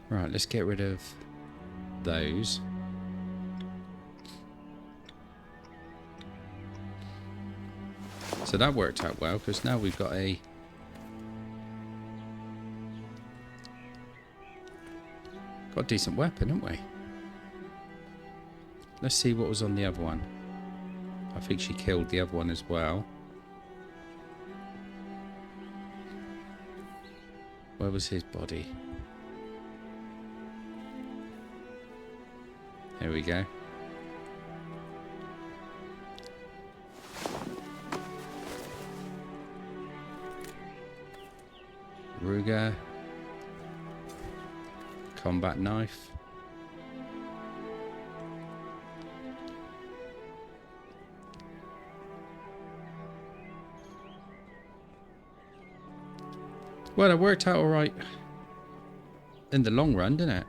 Right, let's get rid of those. So that worked out well, because now we've got a decent weapon, haven't we? Let's see what was on the other one. I think she killed the other one as well. Where was his body? There we go. Ruger. Combat knife. Well, it worked out alright in the long run, didn't it?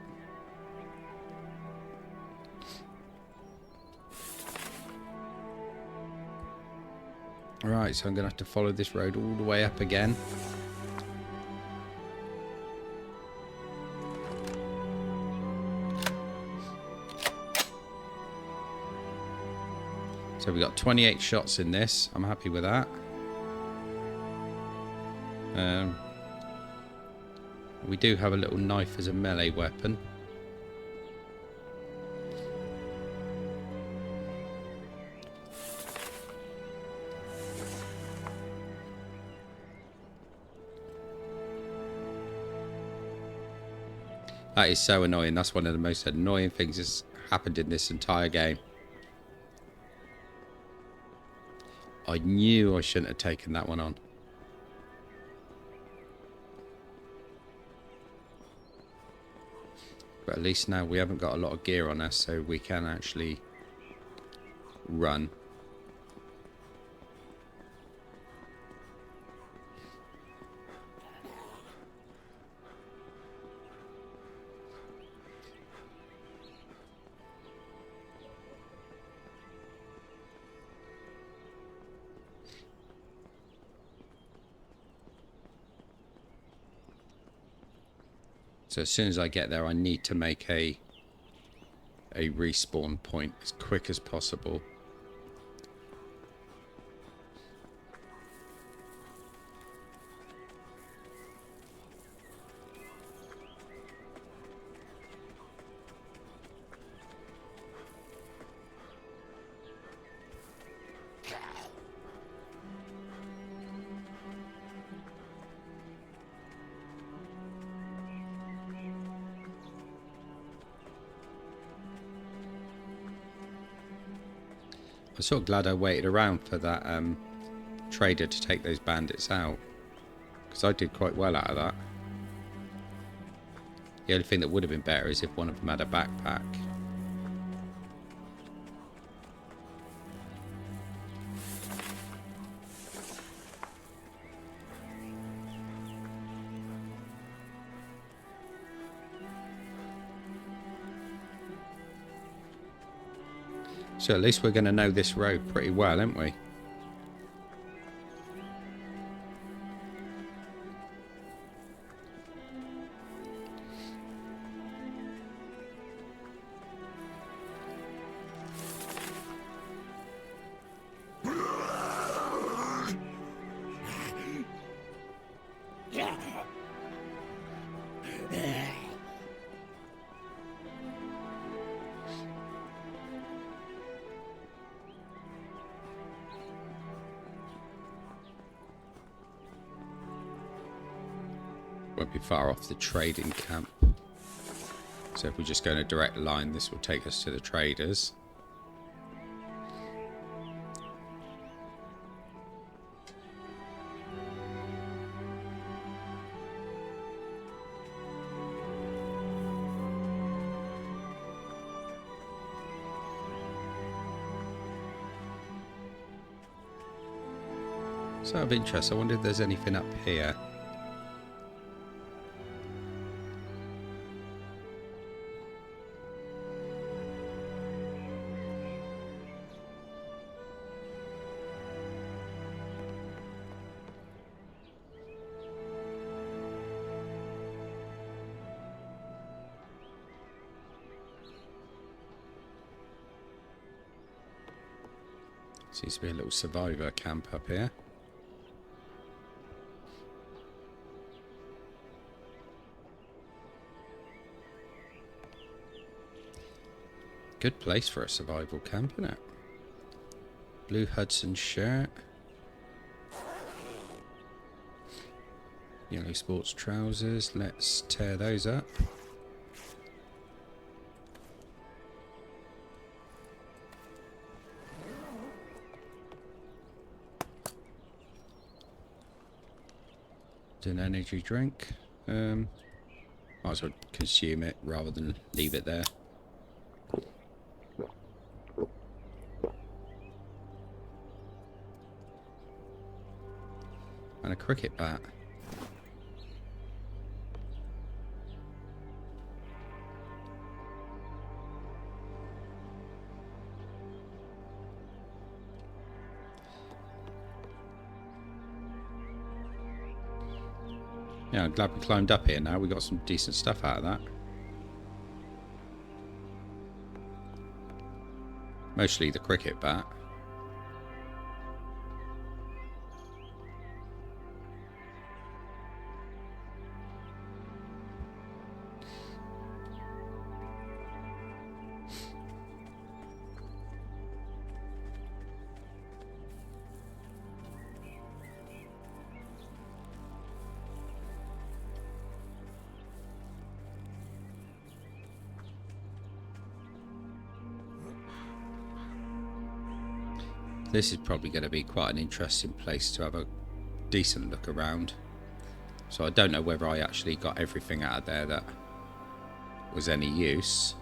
Alright, so I'm going to have to follow this road all the way up again. So we got 28 shots in this. I'm happy with that. We do have a little knife as a melee weapon. That is so annoying. That's one of the most annoying things that's happened in this entire game. I knew I shouldn't have taken that one on. But at least now we haven't got a lot of gear on us, so we can actually run. So as soon as I get there, I need to make a respawn point as quick as possible. I'm sort of glad I waited around for that trader to take those bandits out, because I did quite well out of that. The only thing that would have been better is if one of them had a backpack. So at least we're going to know this road pretty well, aren't we? Won't be far off the trading camp. So if we just go in a direct line, this will take us to the traders. So out of interest, I wonder if there's anything up here. Seems to be a little survivor camp up here. Good place for a survival camp, isn't it? Blue Hudson shirt. Yellow sports trousers. Let's tear those up. An energy drink. Might as well consume it rather than leave it there. And a cricket bat. Yeah, I'm glad we climbed up here now. We got some decent stuff out of that. Mostly the cricket bat. This is probably going to be quite an interesting place to have a decent look around. So I don't know whether I actually got everything out of there that was any use.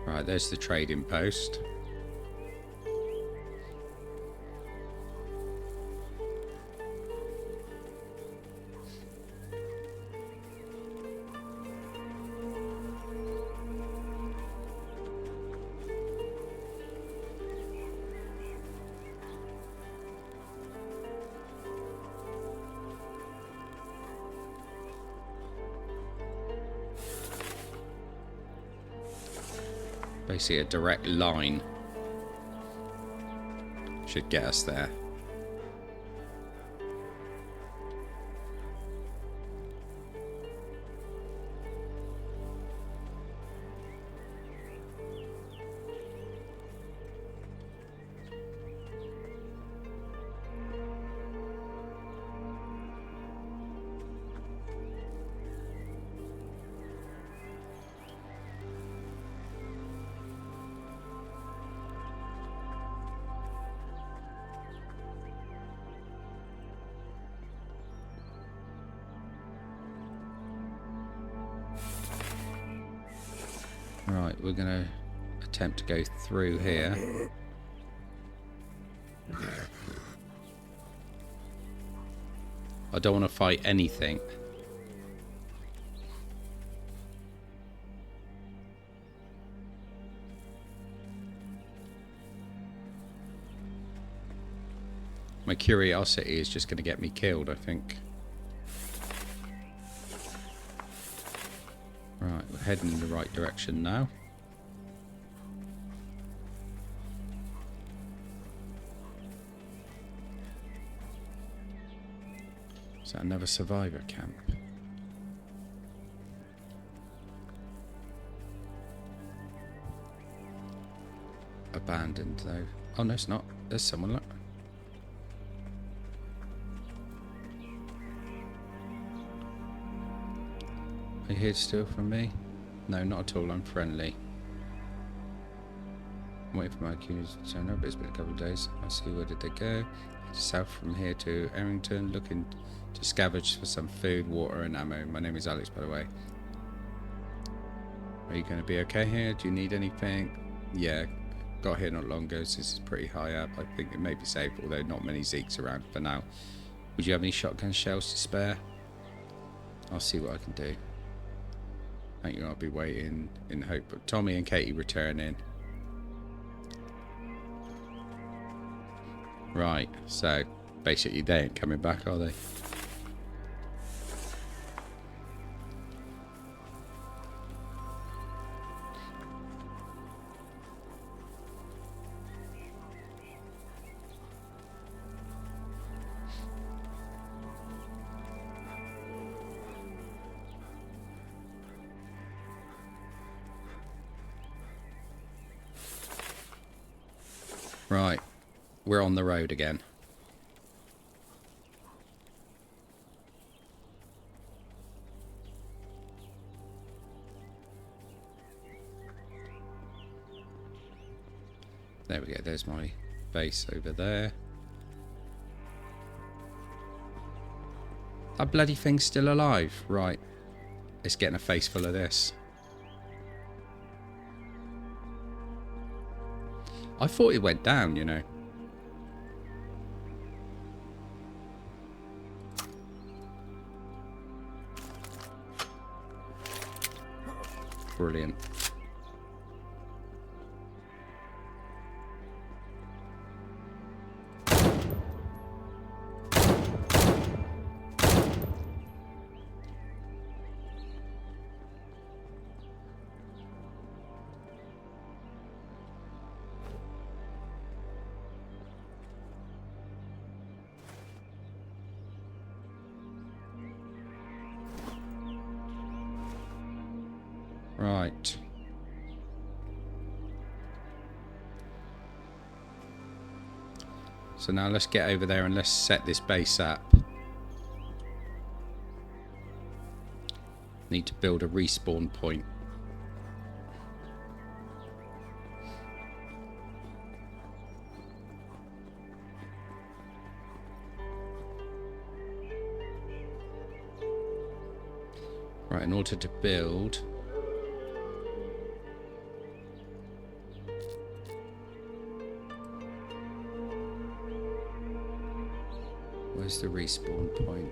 Right, there's the trading post. Basically a direct line should get us there. Right, we're going to attempt to go through here. I don't want to fight anything. My curiosity is just going to get me killed, I think. Right, we're heading in the right direction now. Is that another survivor camp? Abandoned though. Oh no, it's not. There's someone, look. Are you here to steal from me? No, not at all. I'm friendly. I'm waiting for my accused to turn up. It's been a couple of days. I see. Where did they go? south from here to Errington, looking to scavenge for some food, water and ammo. My name is Alex, by the way. Are you going to be okay here? Do you need anything? Yeah, got here not long ago, so this is pretty high up. I think it may be safe, although not many Zeeks around for now. Would you have any shotgun shells to spare? I'll see what I can do. Thank you, I'll be waiting in hope of Tommy and Katie returning. Right, so basically they ain't coming back, are they? Right, we're on the road again. There we go, there's my base over there. That bloody thing's still alive. Right, it's getting a face full of this. I thought it went down, you know. Brilliant. Right. So now let's get over there and let's set this base up. Need to build a respawn point. Right, in order to build... Where's the respawn point?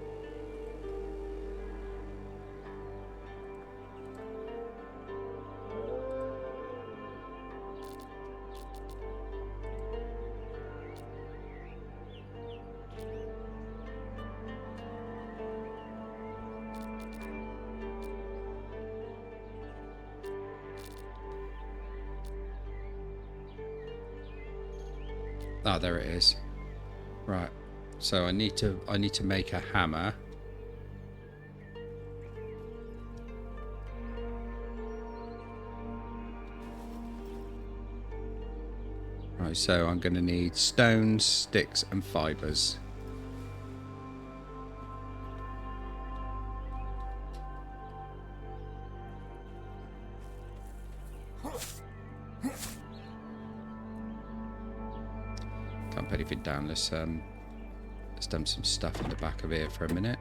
Ah, there it is. Right. So I need to make a hammer. Right, so I'm going to need stones, sticks and fibers. Can't put anything down. Let's dump some stuff in the back of here for a minute.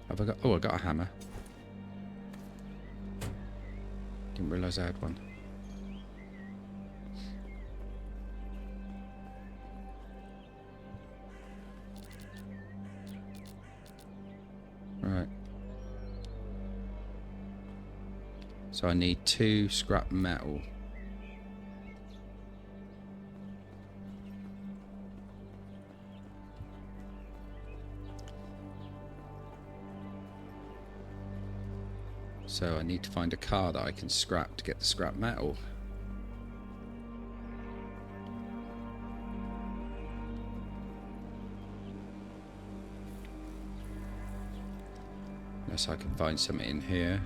Have I got... Oh, I got a hammer. Didn't realise I had one. Right. So I need 2 scrap metal. So I need to find a car that I can scrap to get the scrap metal. Unless I can find something in here.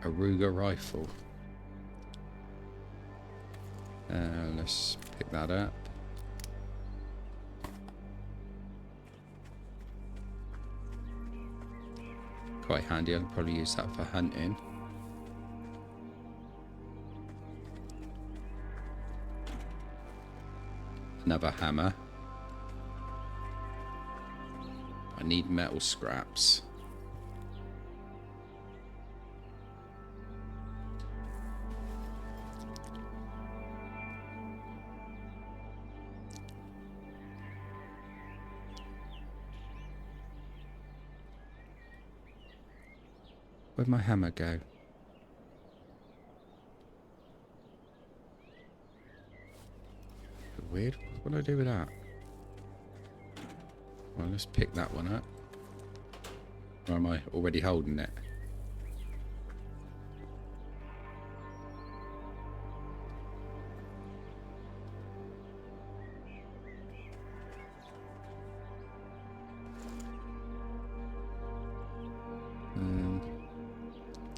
A Ruger rifle. Let's pick that up. Quite handy. I can probably use that for hunting. Another hammer. I need metal scraps. Where'd my hammer go? Weird. What do I do with that? Well, let's pick that one up. Or am I already holding it?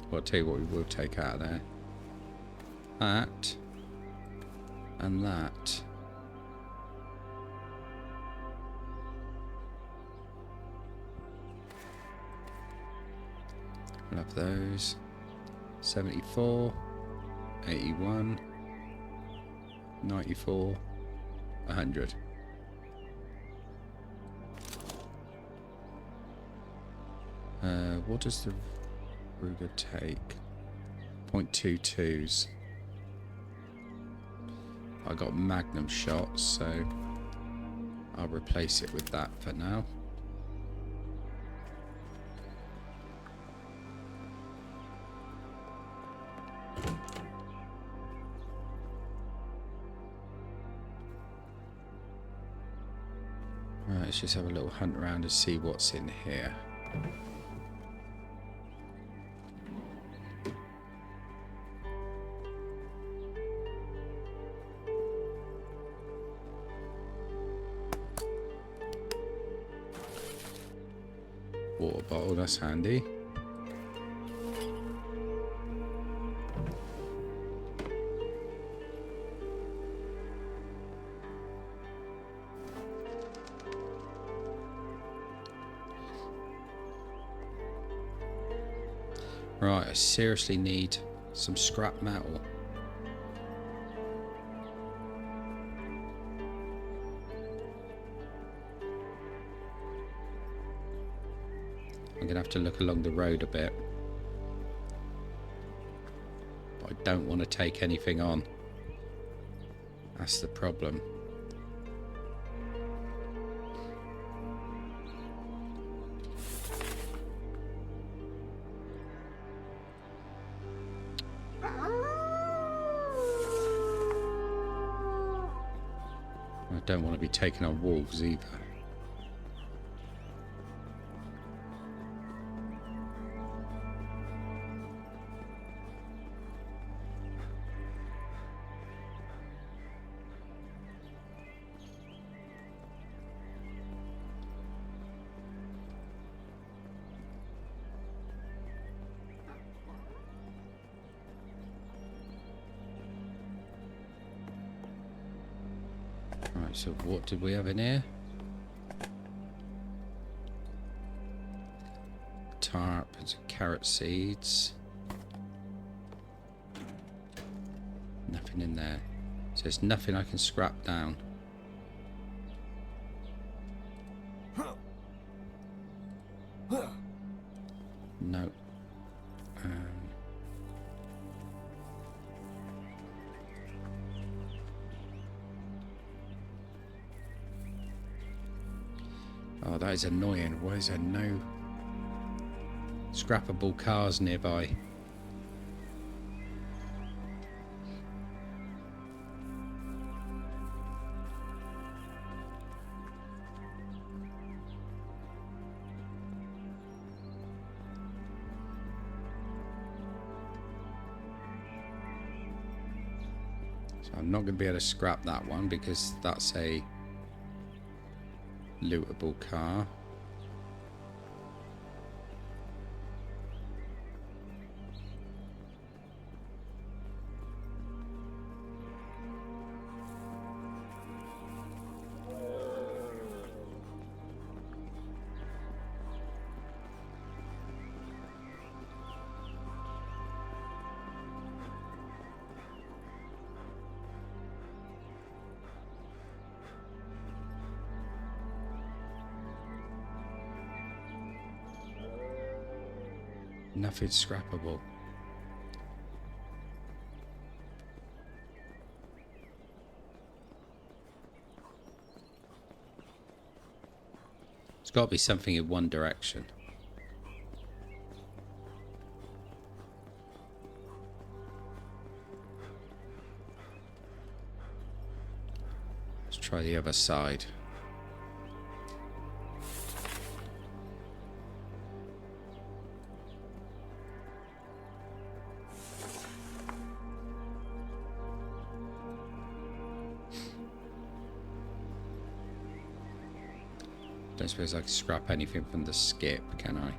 Well, I'll tell you what we will take out of there. That. And that. We'll have those. 74. 81. 94. 100. What does the Ruger take? 0.22s. I got Magnum shots, so I'll replace it with that for now. Right, let's just have a little hunt around to see what's in here. Water bottle, that's handy. Right, I seriously need some scrap metal. I'm gonna have to look along the road a bit. But I don't want to take anything on. That's the problem. I don't want to be taking on wolves either. Right, so what did we have in here? Tarp and some carrot seeds. Nothing in there. So there's nothing I can scrap down. No. Oh, that is annoying. Why is there no scrappable cars nearby? So I'm not going to be able to scrap that one because that's a lootable car. Nothing scrappable. It's got to be something in one direction. Let's try the other side. Don't suppose I can scrap anything from the skip, can I?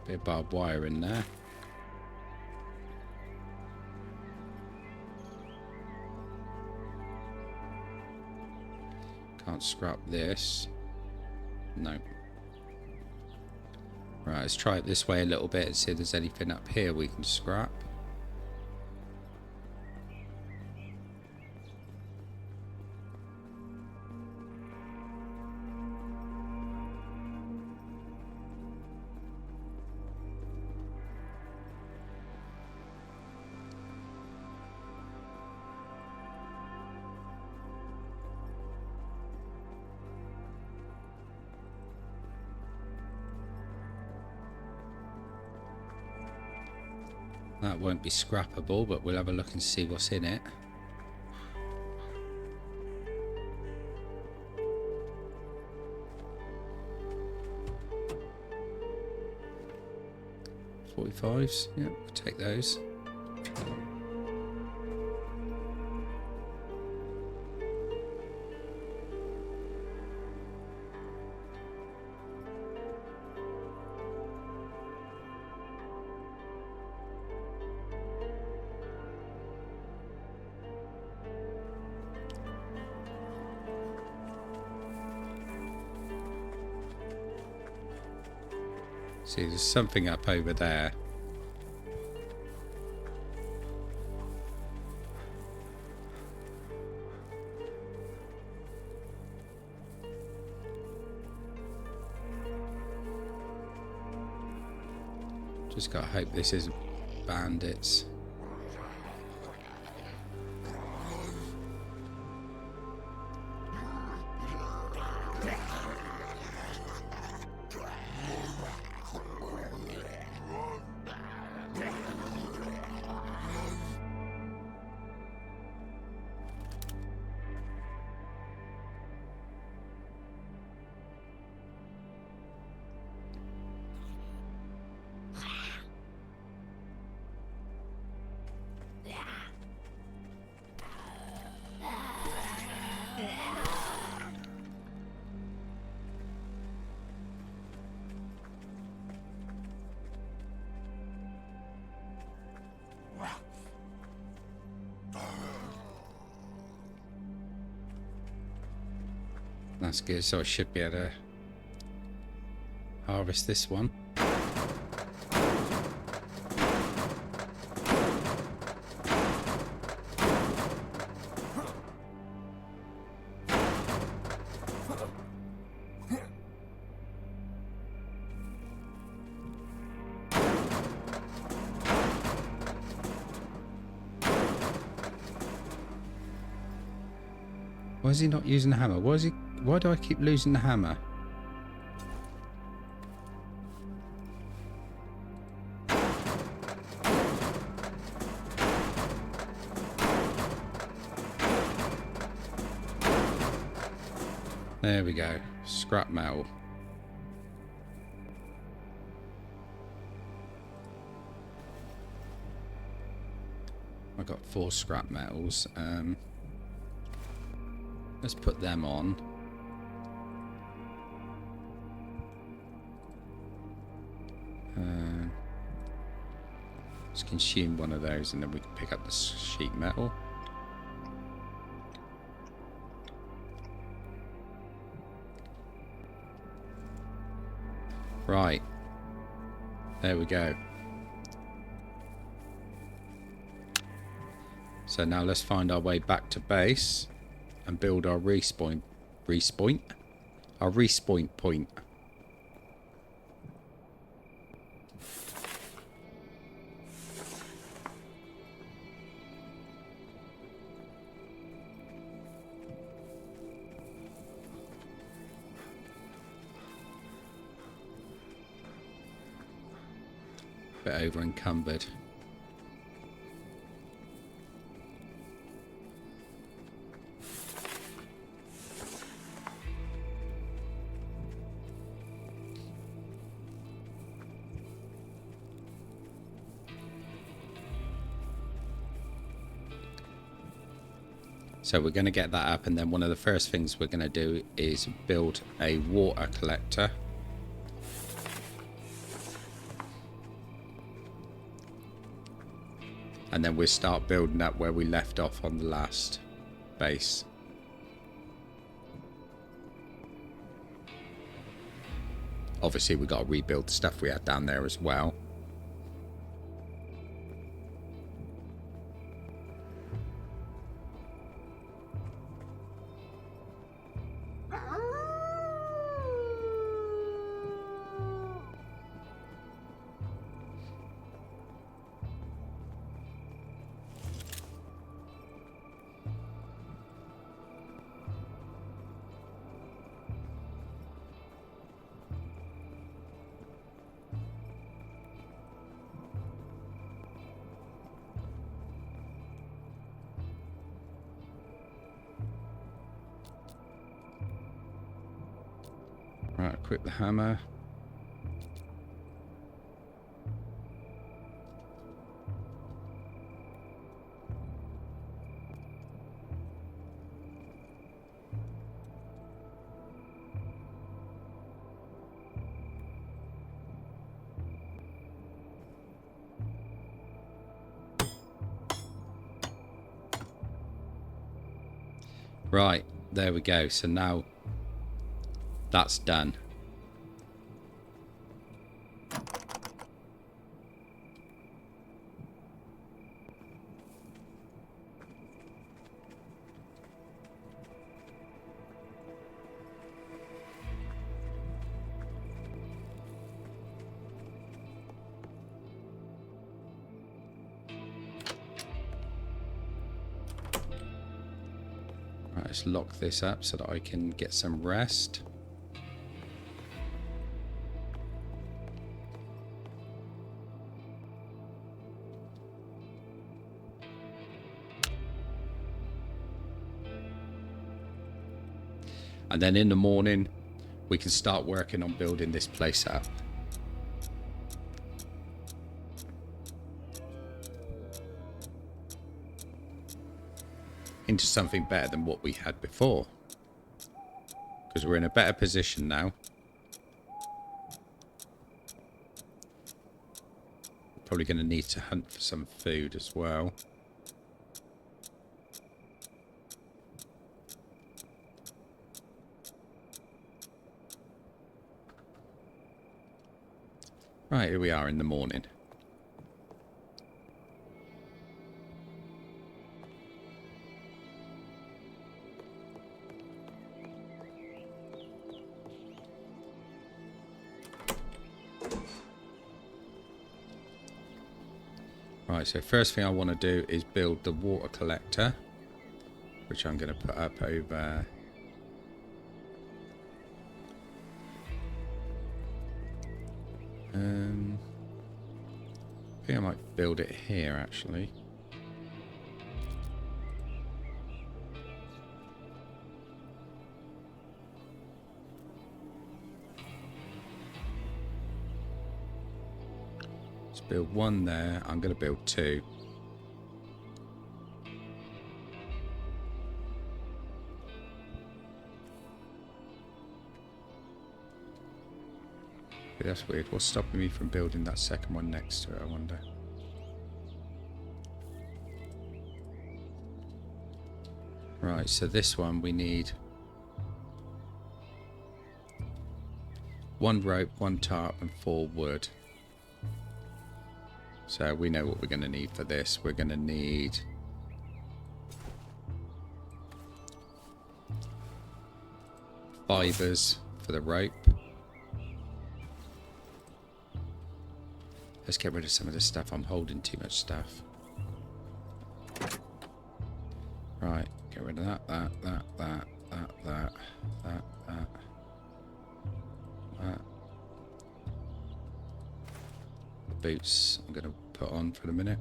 Bit of barbed wire in there. Can't scrap this. No. Right, let's try it this way a little bit and see if there's anything up here we can scrap. That won't be scrappable, but we'll have a look and see what's in it. .45s, yeah, we'll take those. See, there's something up over there. Just gotta hope this isn't bandits. That's good, so I should be able to harvest this one. Why is he not using the hammer? Why do I keep losing the hammer? There we go. Scrap metal. I got 4 scrap metals. Let's put them on. Let's consume one of those and then we can pick up the sheet metal. Right. There we go. So now let's find our way back to base and build our respawn point. bit over encumbered. So we're going to get that up, and then one of the first things we're going to do is build a water collector. And then we'll start building up where we left off on the last base. Obviously we've got to rebuild the stuff we had down there as well. Right, equip the hammer. Right, there we go. So now that's done. Right, let's lock this up so that I can get some rest. And then in the morning, we can start working on building this place up. Into something better than what we had before. Because we're in a better position now. Probably going to need to hunt for some food as well. Right, here we are in the morning. Right, so first thing I want to do is build the water collector, which I'm going to put up over I think I might build it here actually. Let's build one there. I'm going to build two. That's weird. What's stopping me from building that second one next to it, I wonder? Right, so this one we need one rope, one tarp and 4 wood. So we know what we're going to need for this. We're going to need fibers for the rope. Let's get rid of some of this stuff. I'm holding too much stuff. Right, get rid of that. boots I'm going to put on for the minute.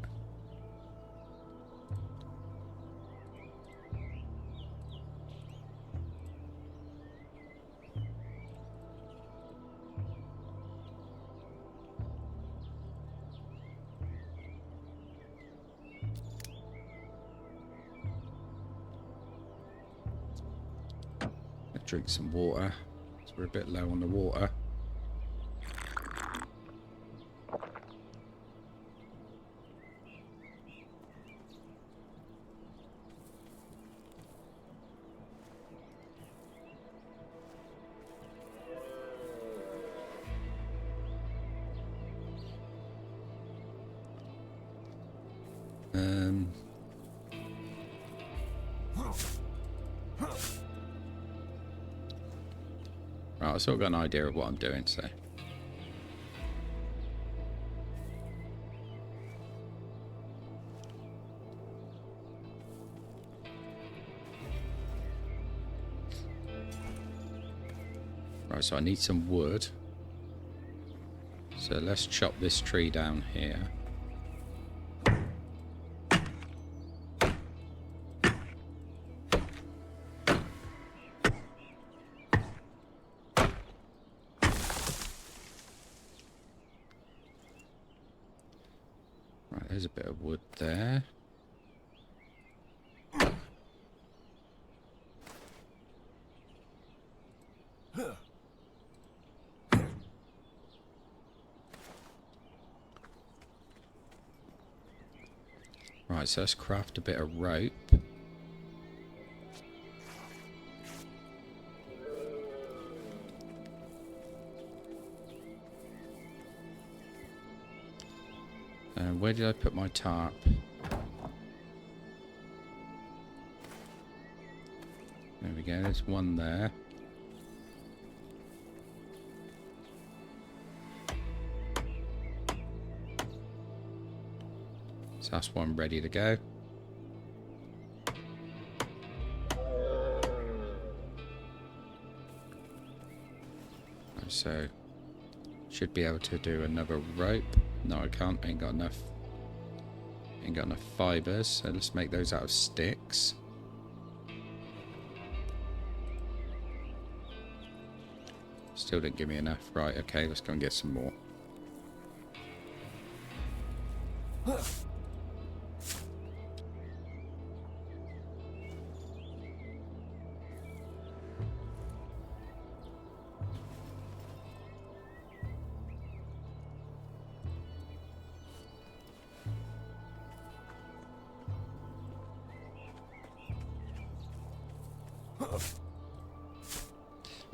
Drink some water, so we're a bit low on the water. Right, I've sort of got an idea of what I'm doing, so. Right, so I need some wood. So let's chop this tree down here. Right, there's a bit of wood there. Right, so let's craft a bit of rope. And where did I put my tarp? There we go, there's one there. So that's one ready to go. So should be able to do another rope. No, I can't. Ain't got enough fibers. So let's make those out of sticks. Still didn't give me enough. Right, okay, let's go and get some more.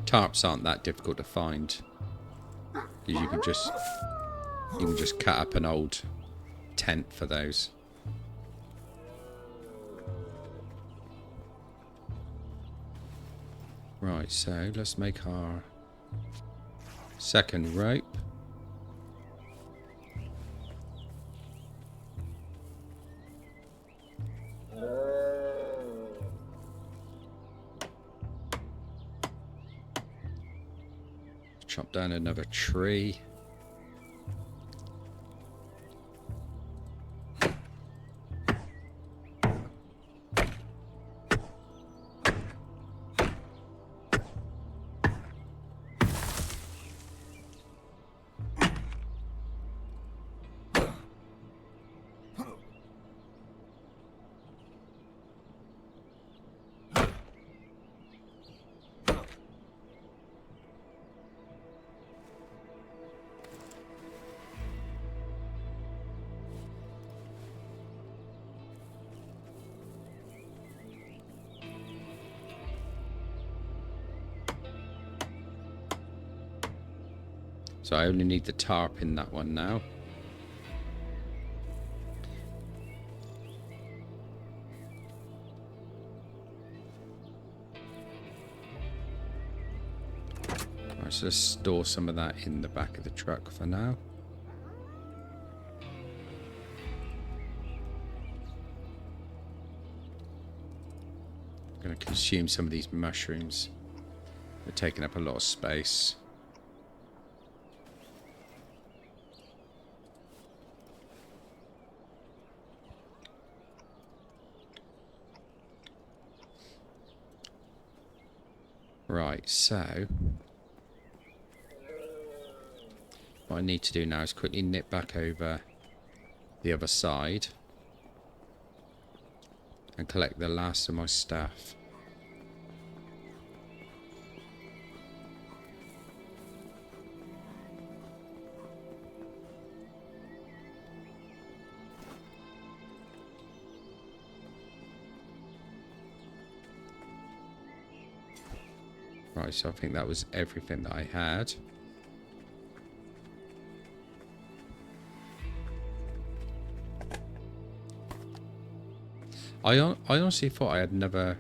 Tarps aren't that difficult to find, because you can just cut up an old tent for those. Right, so let's make our second rope. Chop down another tree. So I only need the tarp in that one now. Right, so let's store some of that in the back of the truck for now. I'm going to consume some of these mushrooms. They're taking up a lot of space. Right, so what I need to do now is quickly nip back over the other side and collect the last of my stuff. Right, so I think that was everything that I had. I honestly thought I had another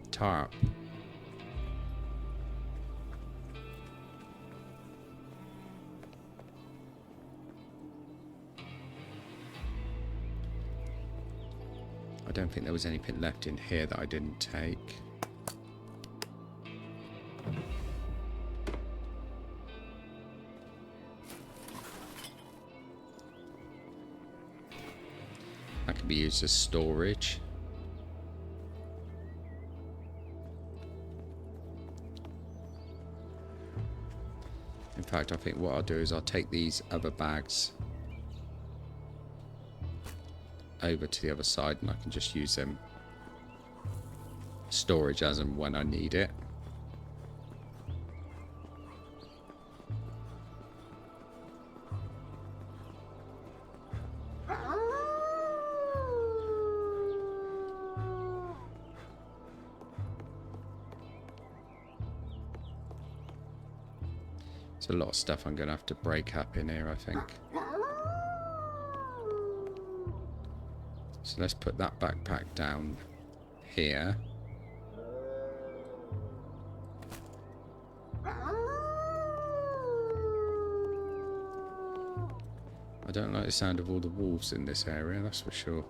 tarp. I don't think there was anything left in here that I didn't take. That can be used as storage. In fact, I think what I'll do is I'll take these other bags over to the other side and I can just use them storage as and when I need it. There's a lot of stuff I'm going to have to break up in here, I think. So let's put that backpack down here. I don't like the sound of all the wolves in this area, that's for sure.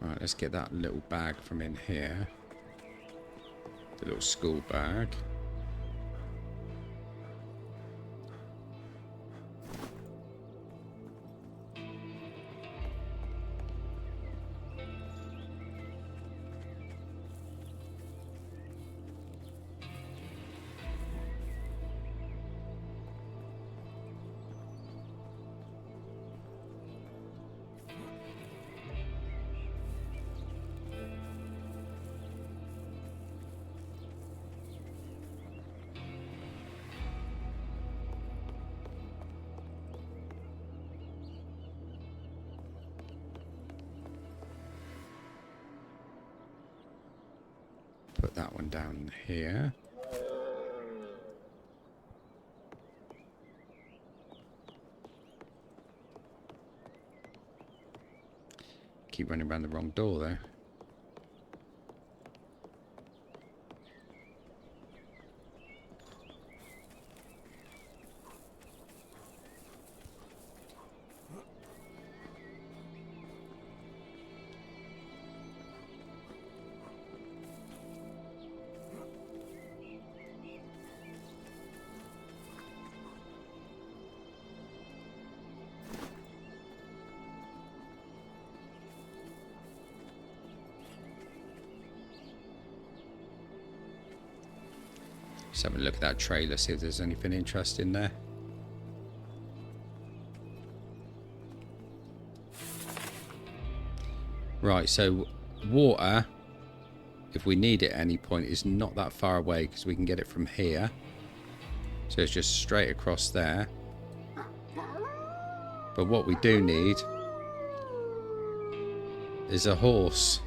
Right, let's get that little bag from in here. The little school bag. Put that one down here. Keep running around the wrong door there. Just have a look at that trailer, see if there's anything interesting there. Right, so water, if we need it at any point, is not that far away because we can get it from here. So it's just straight across there. But what we do need is a horse.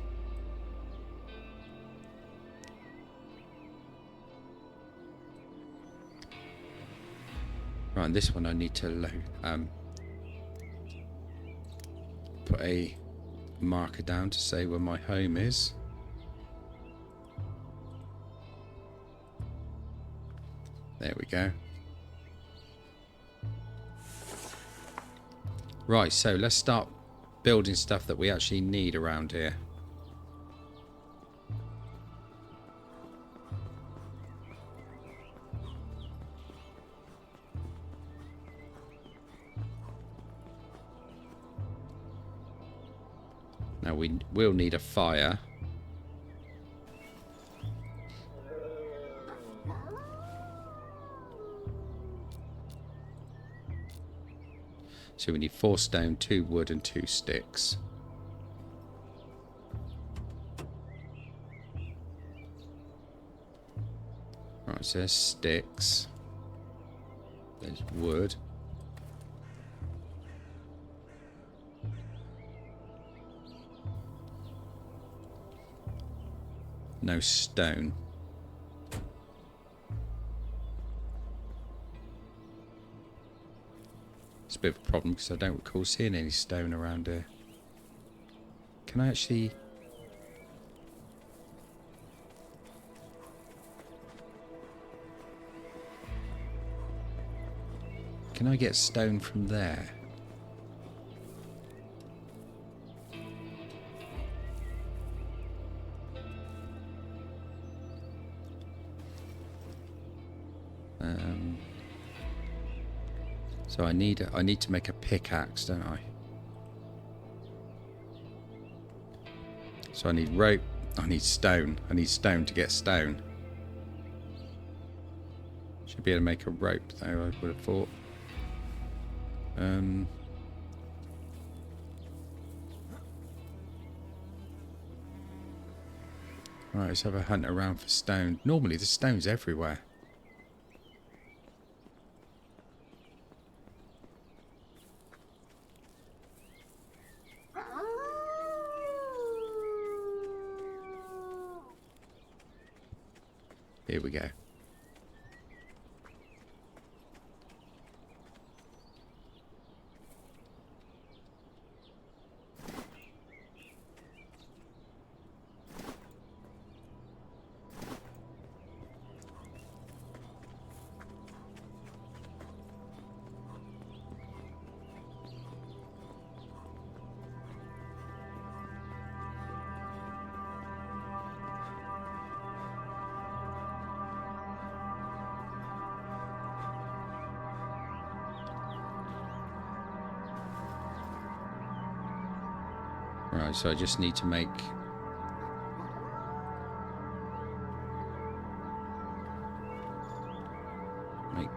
Right, and this one I need to load, put a marker down to say where my home is. There we go. Right, so let's start building stuff that we actually need around here. Now we will need a fire. So we need 4 stone, 2 wood and 2 sticks. Right, so there's sticks. There's wood. No stone. It's a bit of a problem because I don't recall seeing any stone around here. Can I actually... Can I get stone from there? So I need to make a pickaxe, don't I? So I need rope. I need stone. I need stone to get stone. Should be able to make a rope, though, I would have thought. Right, let's have a hunt around for stone. Normally, the stone's everywhere. Here we go. Right, so I just need to make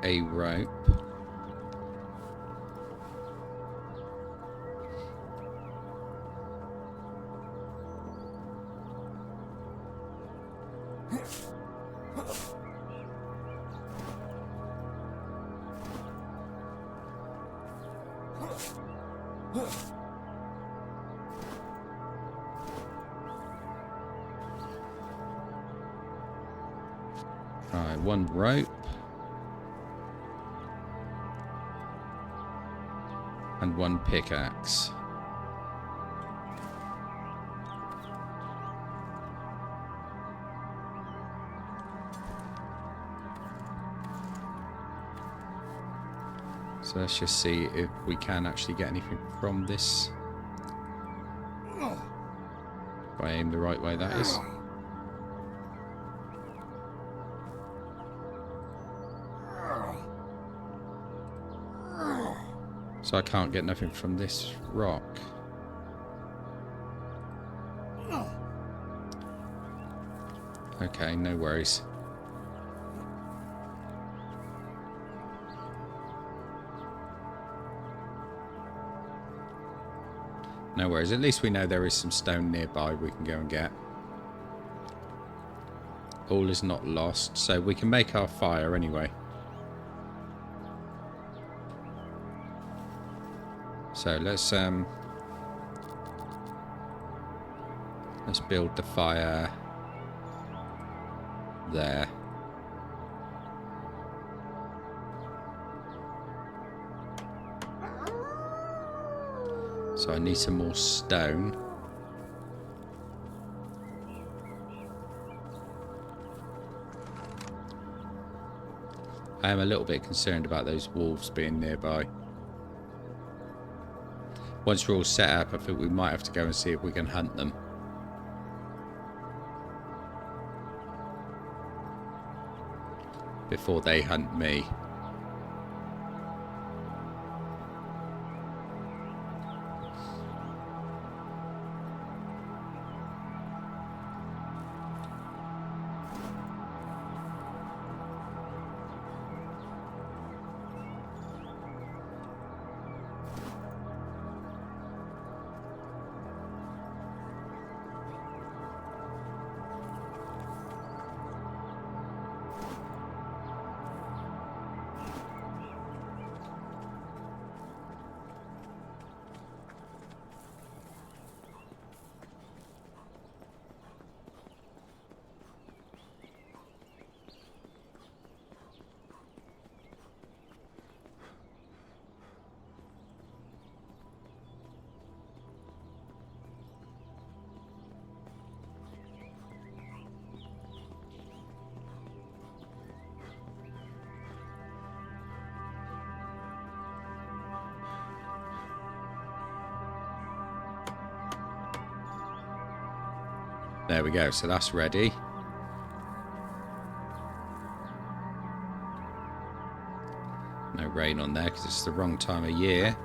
a rope. Right, 1 rope. And 1 pickaxe. So let's just see if we can actually get anything from this. If I aim the right way, that is. So I can't get nothing from this rock. Okay, no worries. No worries. At least we know there is some stone nearby we can go and get. All is not lost, so we can make our fire anyway. So let's build the fire there. So I need some more stone. I am a little bit concerned about those wolves being nearby. once we're all set up, I think we might have to go and see if we can hunt them. Before they hunt me. There we go, so that's ready. No rain on there because it's the wrong time of year.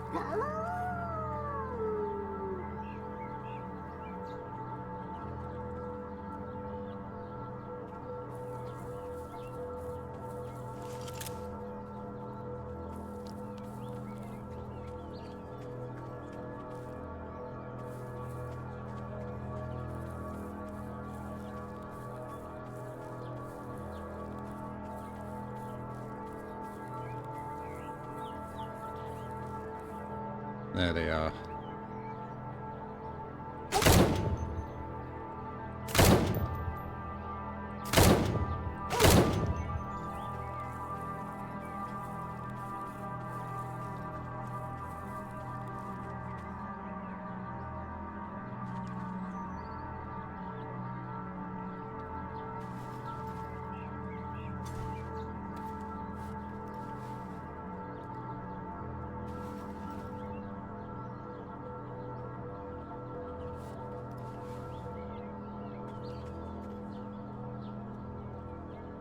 There they are.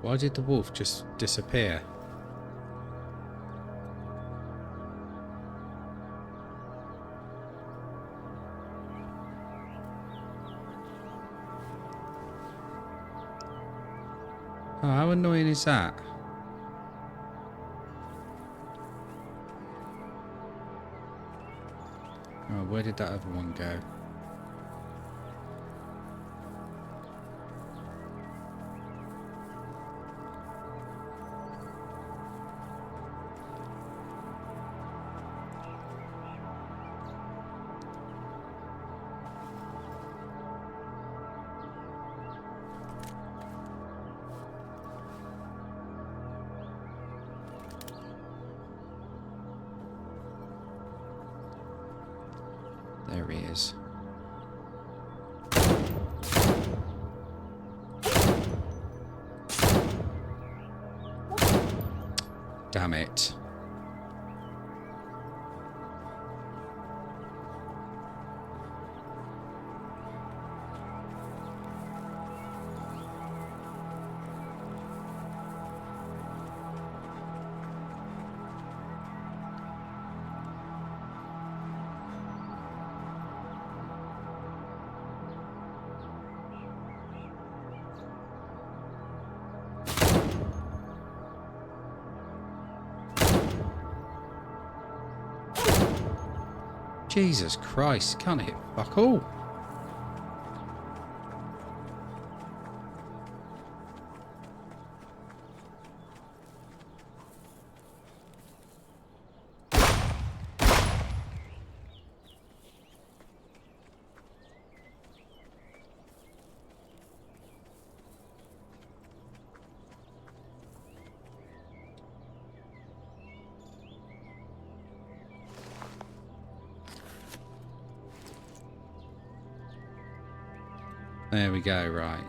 Why did the wolf just disappear? Oh, how annoying is that? Oh, where did that other one go? There he is. Damn it. Jesus Christ, can't hit fuck all. There we go, right.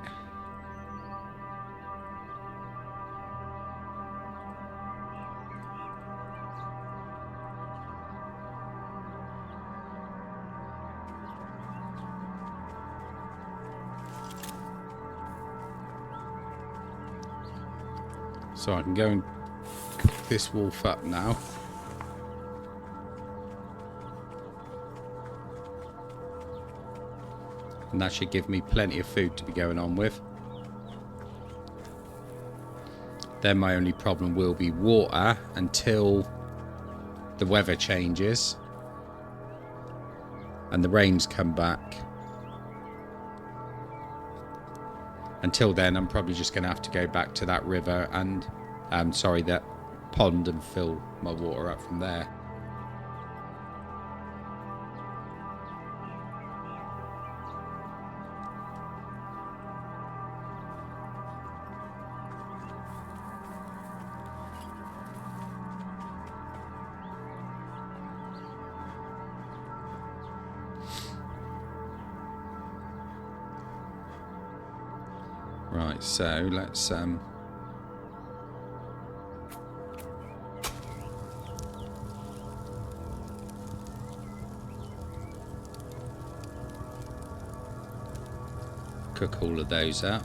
So I can go and cook this wolf up now. And that should give me plenty of food to be going on with. Then my only problem will be water until the weather changes and the rains come back. Until then, I'm probably just going to have to go back to that river and, that pond, and fill my water up from there. Right, so let's cook all of those up.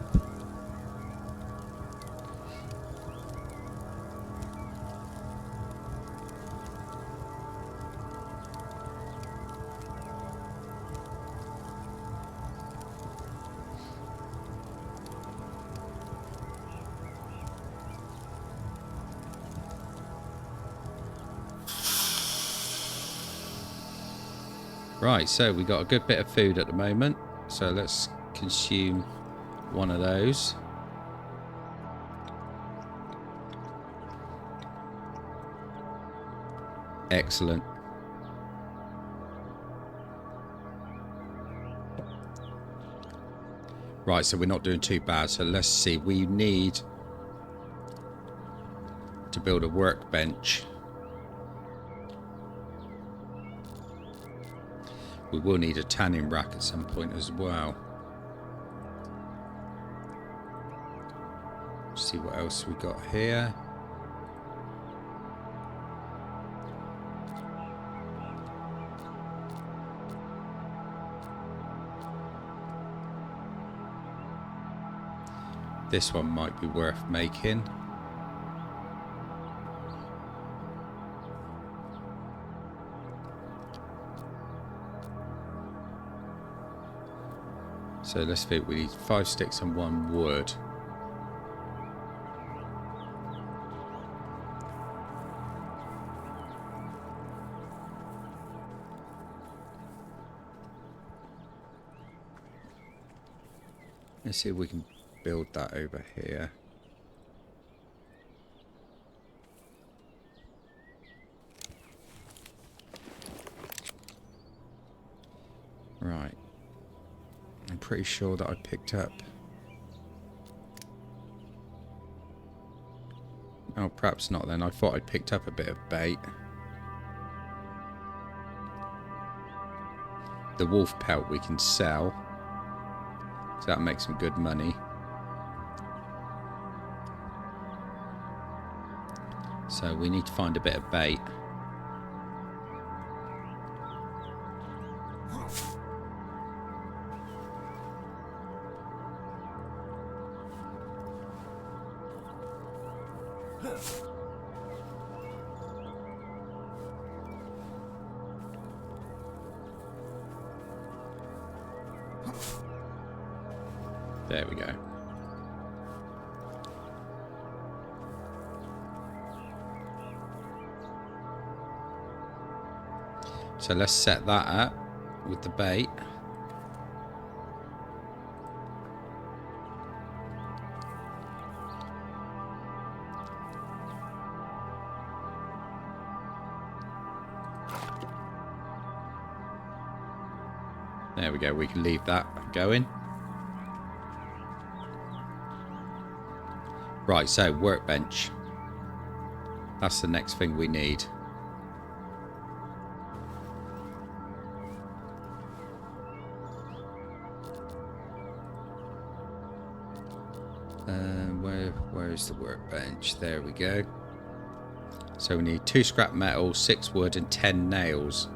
Right, so we got a good bit of food at the moment, so let's consume one of those. Excellent. Right, so we're not doing too bad, so let's see. We need to build a workbench. We will need a tanning rack at some point as well. Let's see what else we got here. This one might be worth making. So let's think, we need 5 sticks and 1 wood. Let's see if we can build that over here. Right. I'm pretty sure that I picked up... Oh, perhaps not then. I thought I picked up a bit of bait. The wolf pelt we can sell. So that makes some good money. So we need to find a bit of bait. There we go. So let's set that up with the bait. There we go, we can leave that going. Right, so workbench. That's the next thing we need. Where is the workbench? There we go. So we need 2 scrap metal, 6 wood and 10 nails.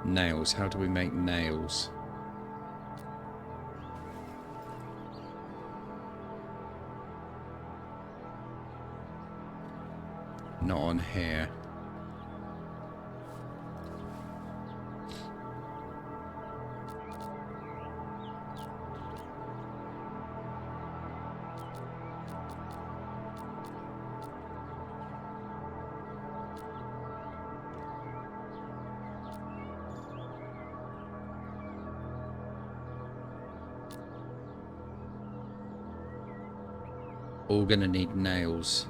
Nails. How do we make nails? Not on here. All gonna need nails.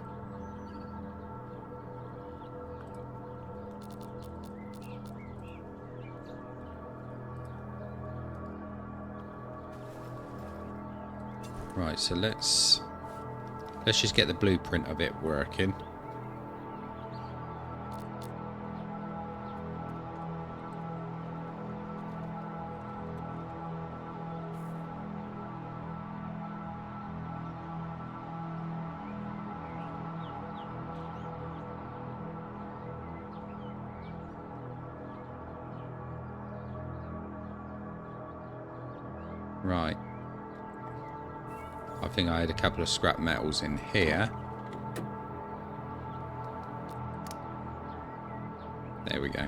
Right, so let's just get the blueprint of it working. Right. I think I had a couple of scrap metals in here. There we go.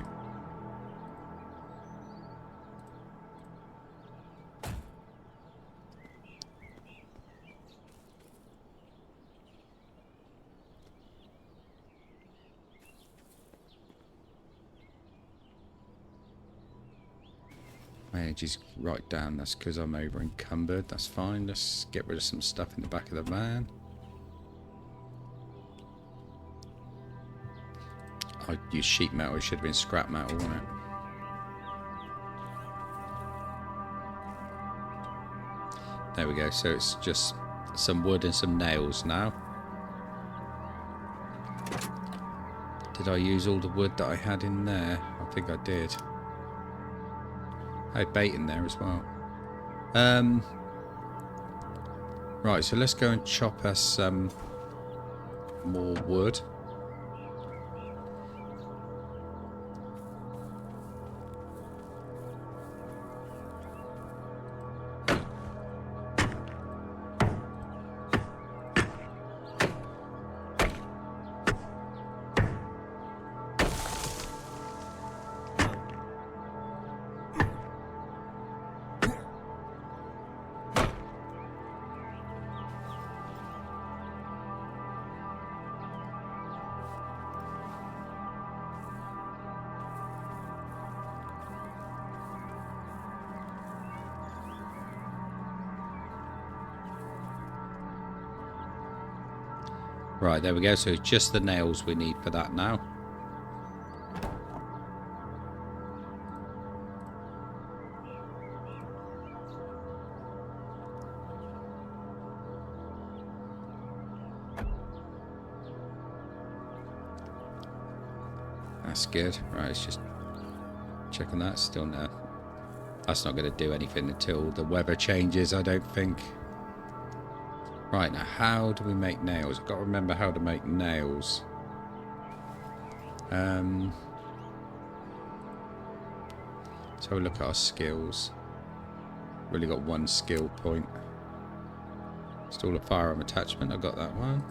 My energy's right down. That's because I'm over encumbered. That's fine. Let's get rid of some stuff in the back of the van. I used sheet metal. It should have been scrap metal, wouldn't it? There we go. So it's just some wood and some nails now. Did I use all the wood that I had in there? I think I did. I had bait in there as well. Right, so let's go and chop us some more wood. Right, there we go. So it's just the nails we need for that now. That's good. Right, it's just checking that. Still no. That's not going to do anything until the weather changes, I don't think. Right, now how do we make nails? I've got to remember how to make nails. Let's have a look at our skills. Really got one skill point. Install a firearm attachment. I got that one.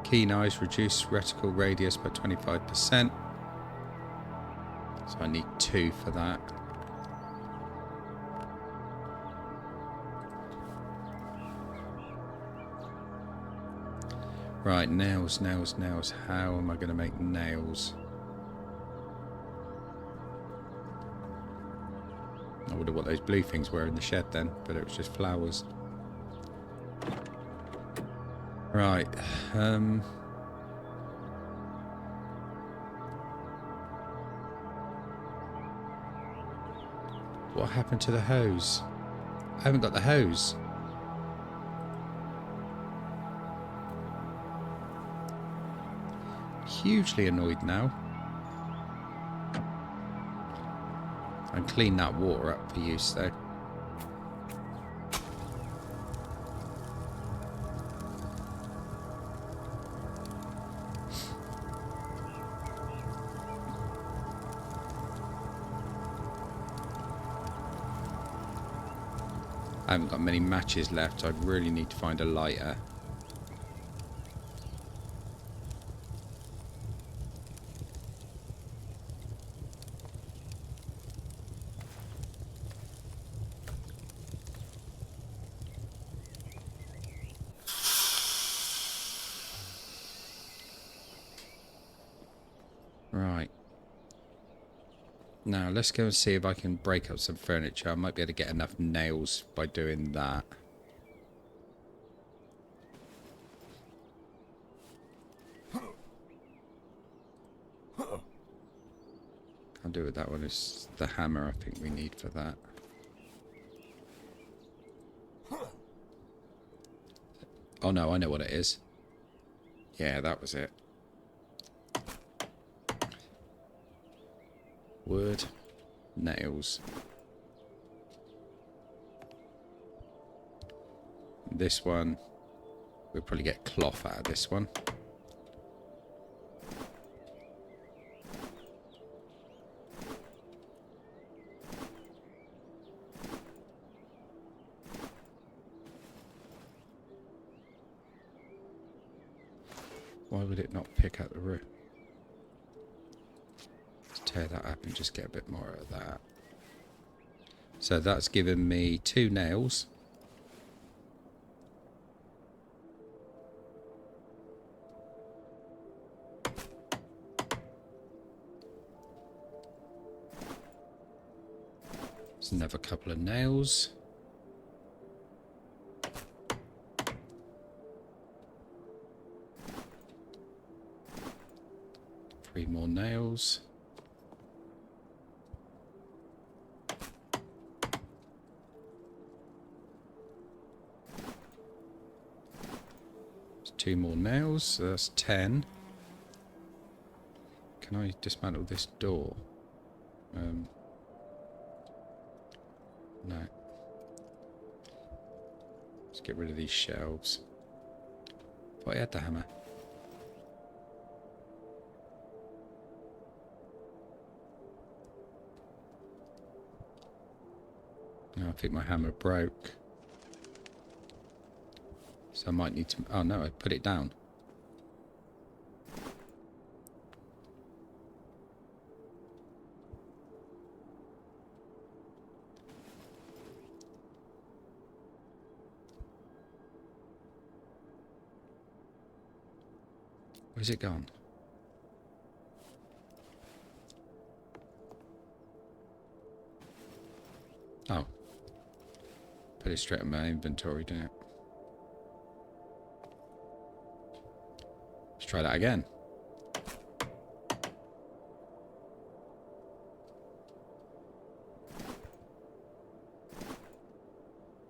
Keen eyes reduce reticle radius by 25%. So I need 2 for that. Right, nails, nails, nails. How am I going to make nails? I wonder what those blue things were in the shed then, but it was just flowers. Right, what happened to the hose? I haven't got the hose. Hugely annoyed now. And clean that water up for use though. I haven't got many matches left. I really need to find a lighter. Right. Now, let's go and see if I can break up some furniture. I might be able to get enough nails by doing that. Can't do it with that one. It's the hammer I think we need for that. Oh no, I know what it is. Yeah, that was it. Wood, nails. This one, we'll probably get cloth out of this one. Why would it not pick up the roof? Let's tear that up and just get a bit more of that. So that's given me 2 nails. There's another couple of nails. Three more nails. There's 2 more nails, so that's 10. Can I dismantle this door? No. Let's get rid of these shelves. If I had the hammer. No, I think my hammer broke. So I might need to... Oh no, I put it down. Where's it gone? Oh. Put it straight in my inventory, didn't it? Let's try that again.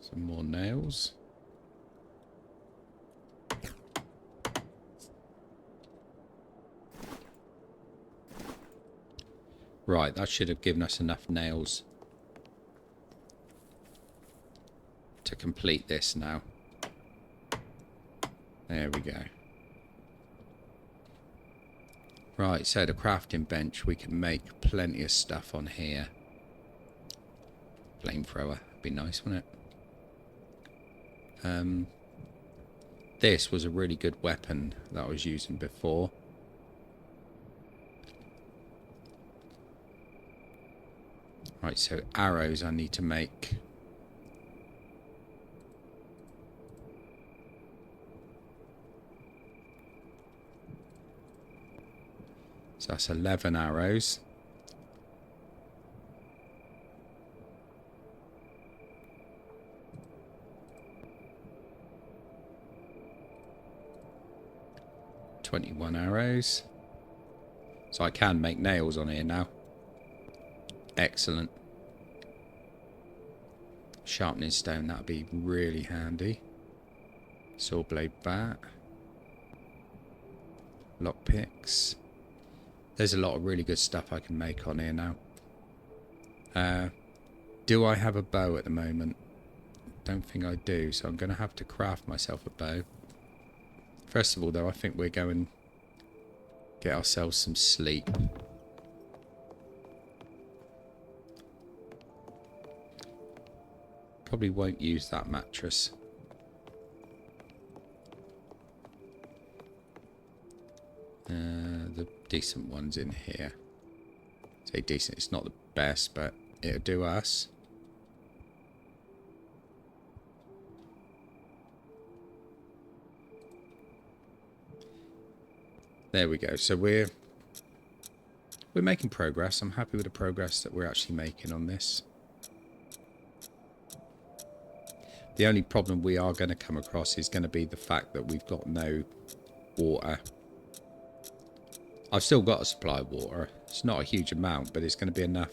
Some more nails. Right, that should have given us enough nails to complete this now. There we go. Right, so the crafting bench, we can make plenty of stuff on here. Flamethrower, be nice, wouldn't it? This was a really good weapon that I was using before. Right, so arrows I need to make. So that's 11 arrows. $21 arrows. So I can make nails on here now. Excellent. Sharpening stone, that'd be really handy. Saw blade bat. Lockpicks. There's a lot of really good stuff I can make on here now. Do I have a bow at the moment? Don't think I do, so I'm going to have to craft myself a bow. First of all, though, I think we're going to get ourselves some sleep. probably won't use that mattress. The decent one's in here. Say decent, it's not the best, but it'll do us. There we go. So we're making progress. I'm happy with the progress that we're actually making on this. The only problem we are going to come across is going to be the fact that we've got no water. I've still got a supply of water. It's not a huge amount, but it's going to be enough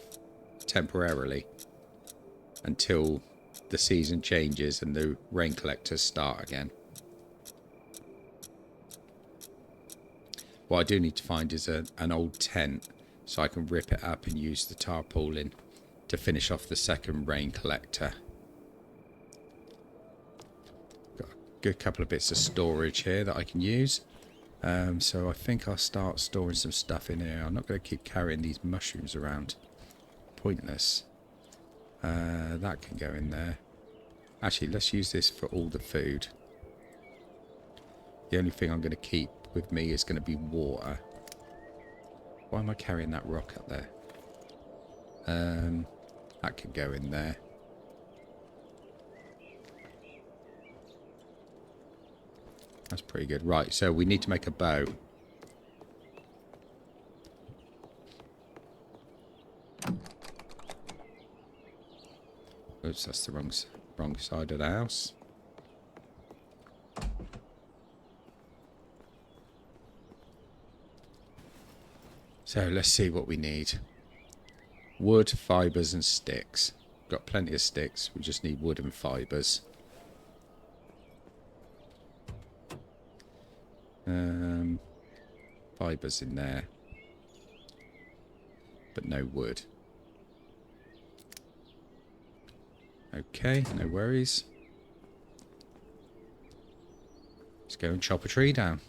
temporarily until the season changes and the rain collectors start again. What I do need to find is an old tent so I can rip it up and use the tarpaulin to finish off the second rain collector. Got a good couple of bits of storage here that I can use. So I think I'll start storing some stuff in here. I'm not going to keep carrying these mushrooms around. Pointless. That can go in there. Actually, let's use this for all the food. The only thing I'm going to keep with me is going to be water. Why am I carrying that rock up there? That can go in there. That's pretty good. Right, so we need to make a bow. Oops, that's the wrong side of the house. So let's see what we need. Wood, fibres and sticks. Got plenty of sticks. We just need wood and fibres. Fibres in there. But no wood. Okay, no worries. Let's go and chop a tree down.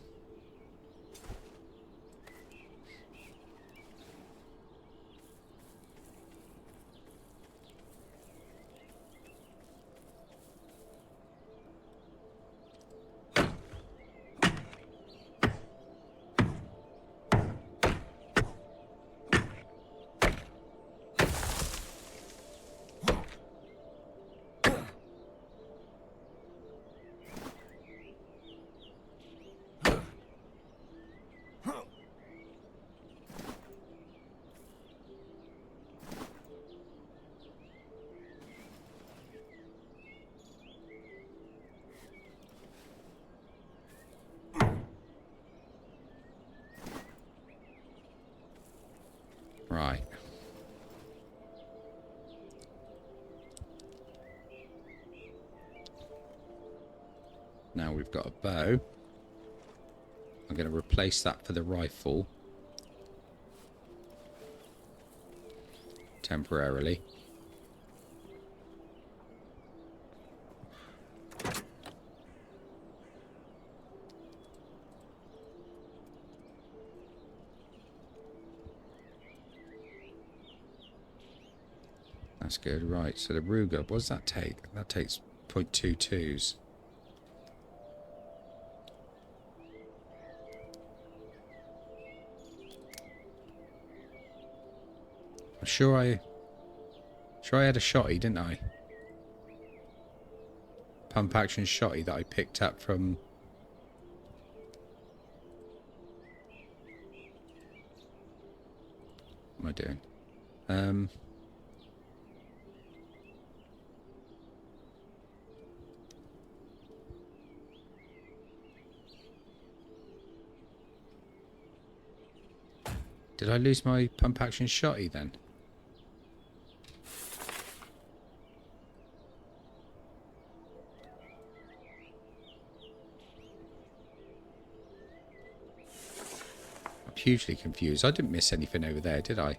Right. Now we've got a bow. I'm going to replace that for the rifle. Temporarily. That's good. Right, so the Ruger, what does that take? That takes 0.22s. I'm sure I had a shotty, didn't I? Pump action shotty that I picked up from... What am I doing? Did I lose my pump action shotty then? I'm hugely confused. I didn't miss anything over there, did I?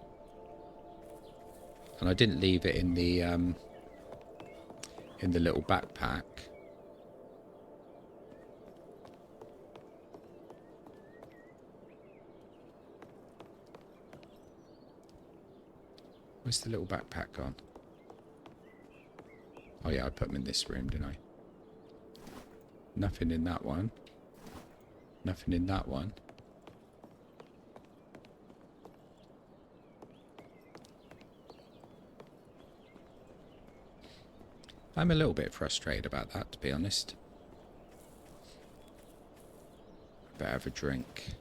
And I didn't leave it in the little backpack. Where's the little backpack gone? Oh yeah, I put them in this room, didn't I? Nothing in that one. Nothing in that one. I'm a little bit frustrated about that, to be honest. Better have a drink.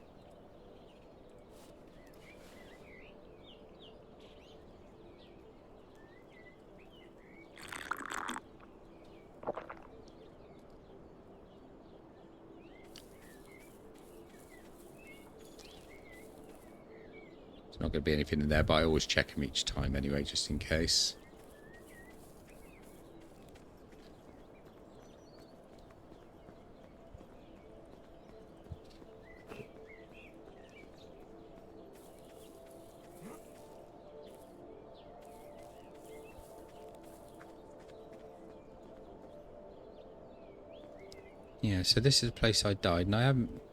There's not going to be anything in there, but I always check them each time anyway, just in case. Yeah, so this is a place I died, and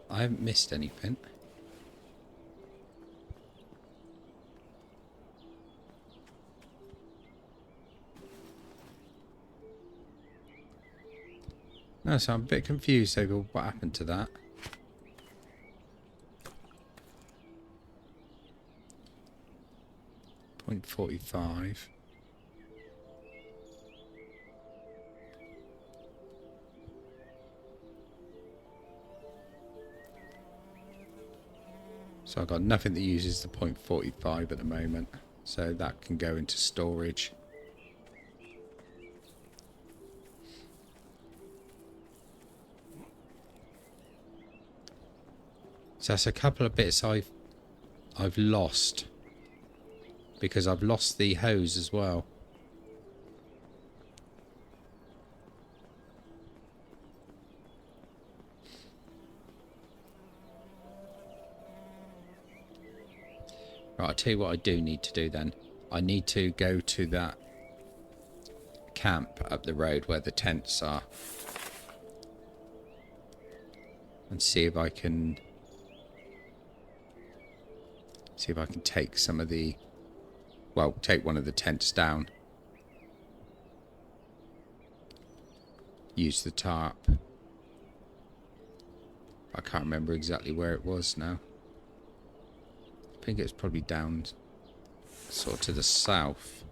I haven't missed anything. No, so I'm a bit confused over what happened to that. .45. So I've got nothing that uses the .45 at the moment, so that can go into storage. So that's a couple of bits I've lost, because I've lost the hose as well. Right, I'll tell you what I do need to do then. I need to go to that camp up the road where the tents are and see if I can take some of the, well, take one of the tents down, use the tarp. I can't remember exactly where it was now. I think it's probably down sort of to the south.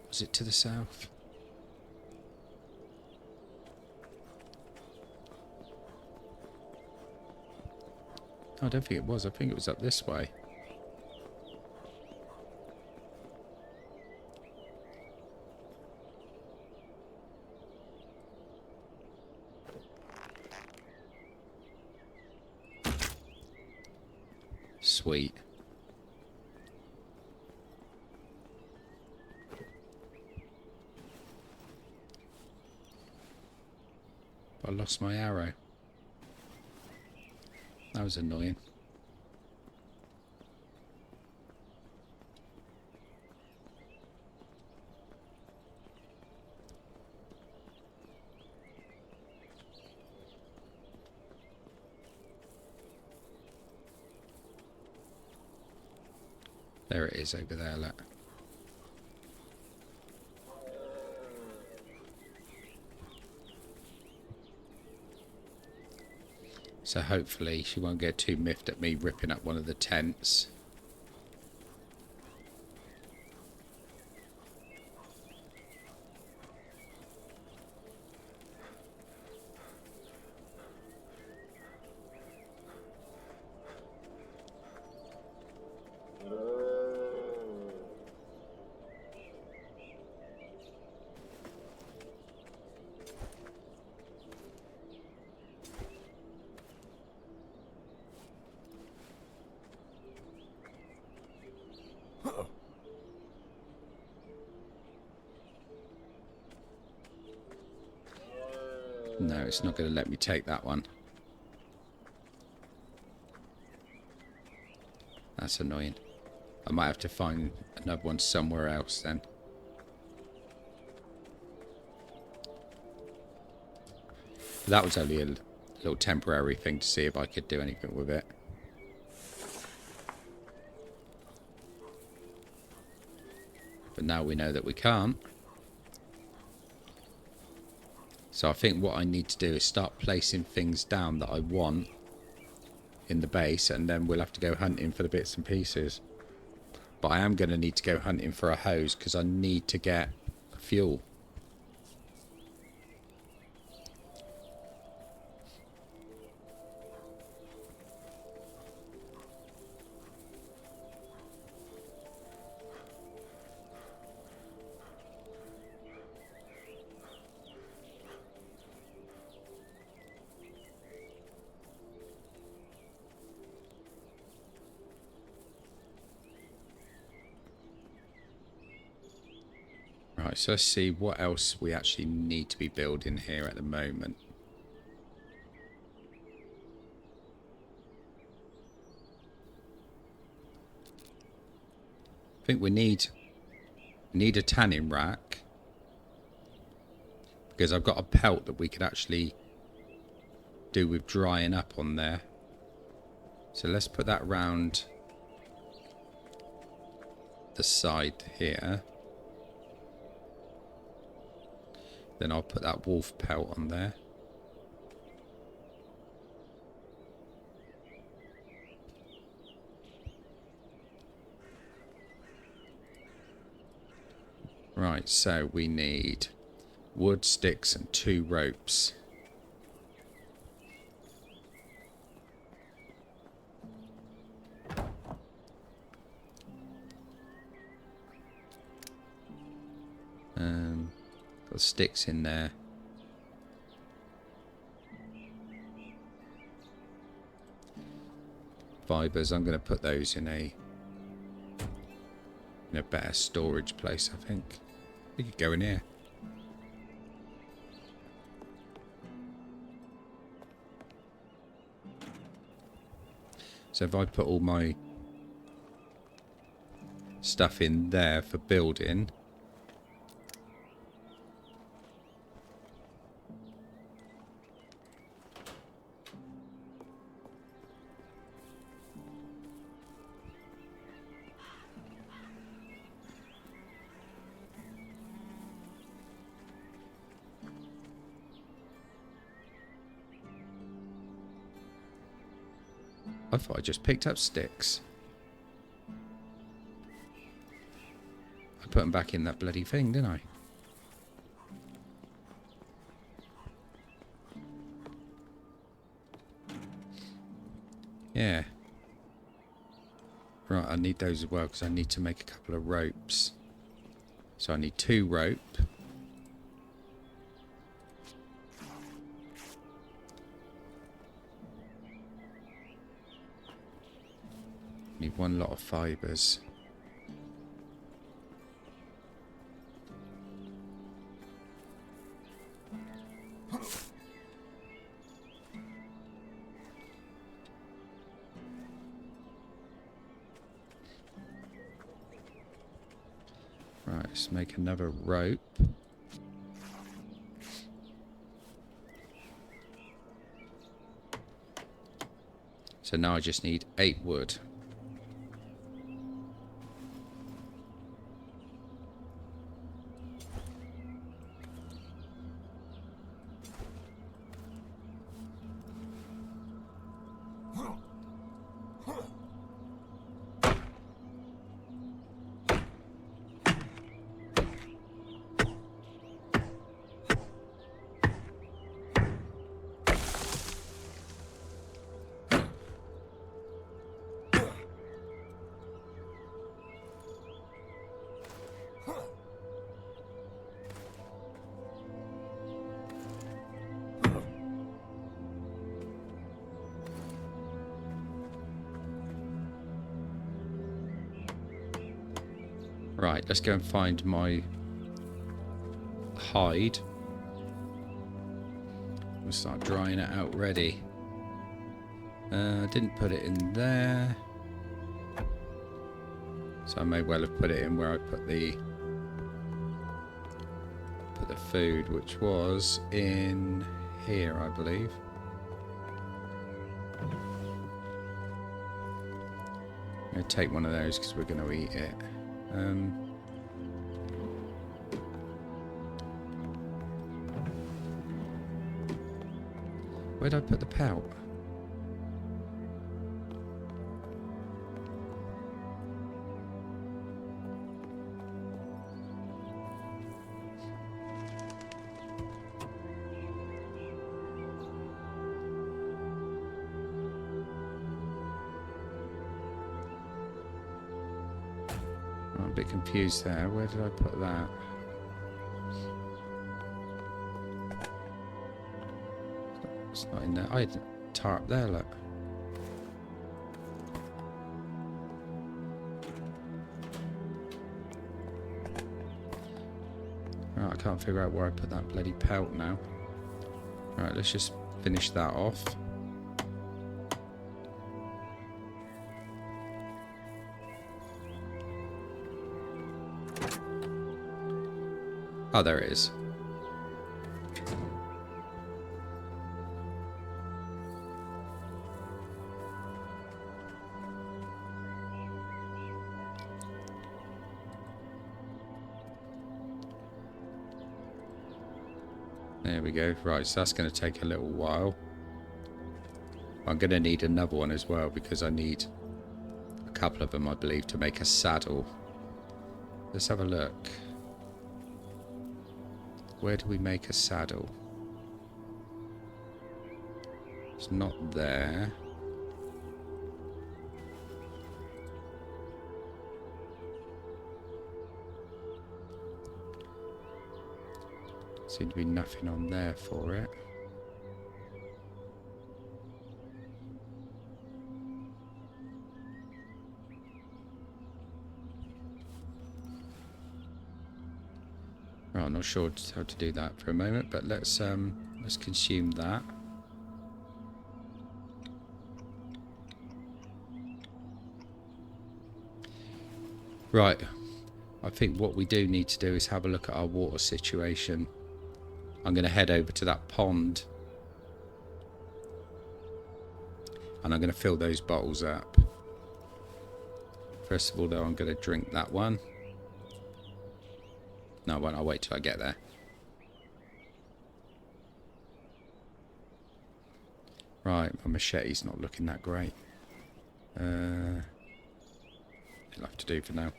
Was it to the south? I don't think it was. I think it was up this way. Sweet. I lost my arrow. That was annoying. There it is over there, look. So hopefully she won't get too miffed at me ripping up one of the tents. No, it's not going to let me take that one. That's annoying. I might have to find another one somewhere else then. That was only a little temporary thing to see if I could do anything with it. But now we know that we can't. So I think what I need to do is start placing things down that I want in the base, and then we'll have to go hunting for the bits and pieces. But I am going to need to go hunting for a hose because I need to get fuel. Right, so let's see what else we actually need to be building here at the moment. I think we need a tanning rack, because I've got a pelt that we could actually do with drying up on there. So let's put that round the side here. Then I'll put that wolf pelt on there. Right, so we need wood, sticks and 2 ropes. Got sticks in there. Fibers, I'm going to put those in a better storage place, I think. We could go in here. So if I put all my stuff in there for building, I thought I just picked up sticks. I put them back in that bloody thing, didn't I? Yeah. Right, I need those as well because I need to make a couple of ropes. So I need 2 rope. Need 1 lot of fibers. Right, let's make another rope. So now I just need 8 wood. Right, let's go and find my hide. We'll start drying it out ready. I didn't put it in there. So I may well have put it in where I put the food, which was in here, I believe. I'm going to take one of those because we're going to eat it. Where'd I put the pelt? I'm a bit confused there. Where did I put that? It's not in there. I had a tarp there, look. Right, I can't figure out where I put that bloody pelt now. Right, let's just finish that off. Oh, there it is. There we go. Right, so that's going to take a little while. I'm going to need another one as well because I need a couple of them, I believe, to make a saddle. Let's have a look. Where do we make a saddle? It's not there. Seems to be nothing on there for it. Oh, I'm not sure how to do that for a moment, but let's consume that. Right, I think what we do need to do is have a look at our water situation. I'm going to head over to that pond and I'm going to fill those bottles up. First of all, though, I'm going to drink that one. No, I won't. I'll wait till I get there. Right, my machete's not looking that great. It'll have to do for now.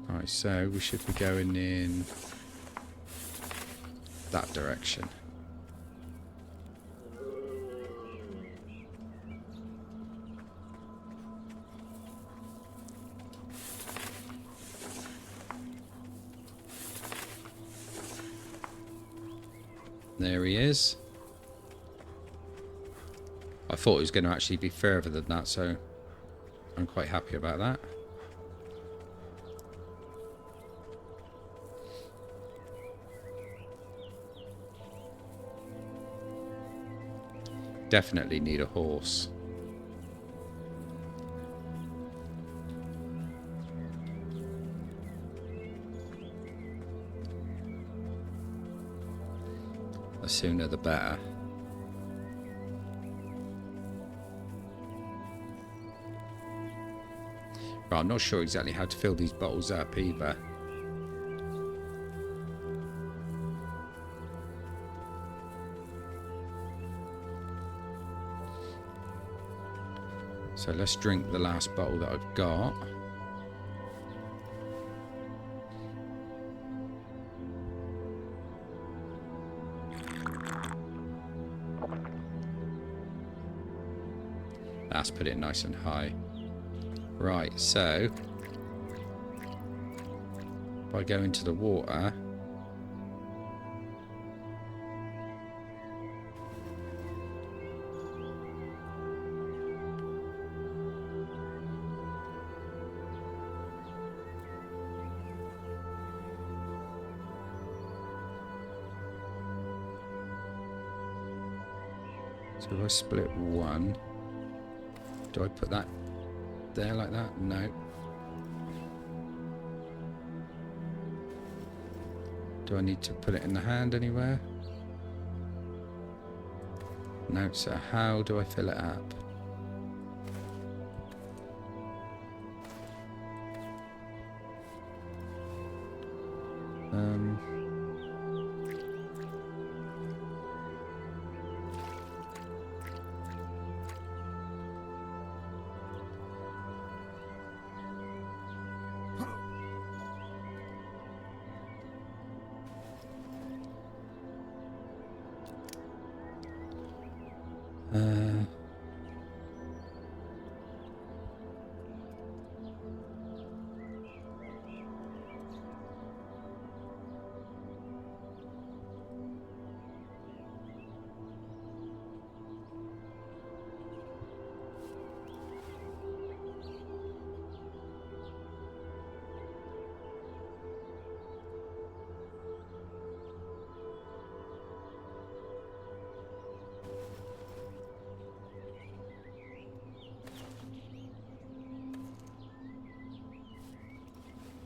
Right, so we should be going in that direction. There he is. I thought it was going to actually be further than that, so I'm quite happy about that. Definitely need a horse. The sooner the better. But I'm not sure exactly how to fill these bottles up either. So let's drink the last bottle that I've got. Let's put it nice and high. Right, so if I go into the water, so if I split one, do I put that there like that? No. Do I need to put it in the hand anywhere? No, so how do I fill it up?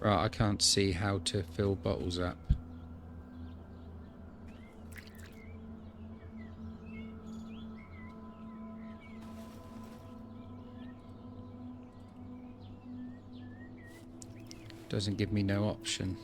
Right, I can't see how to fill bottles up. Doesn't give me no option.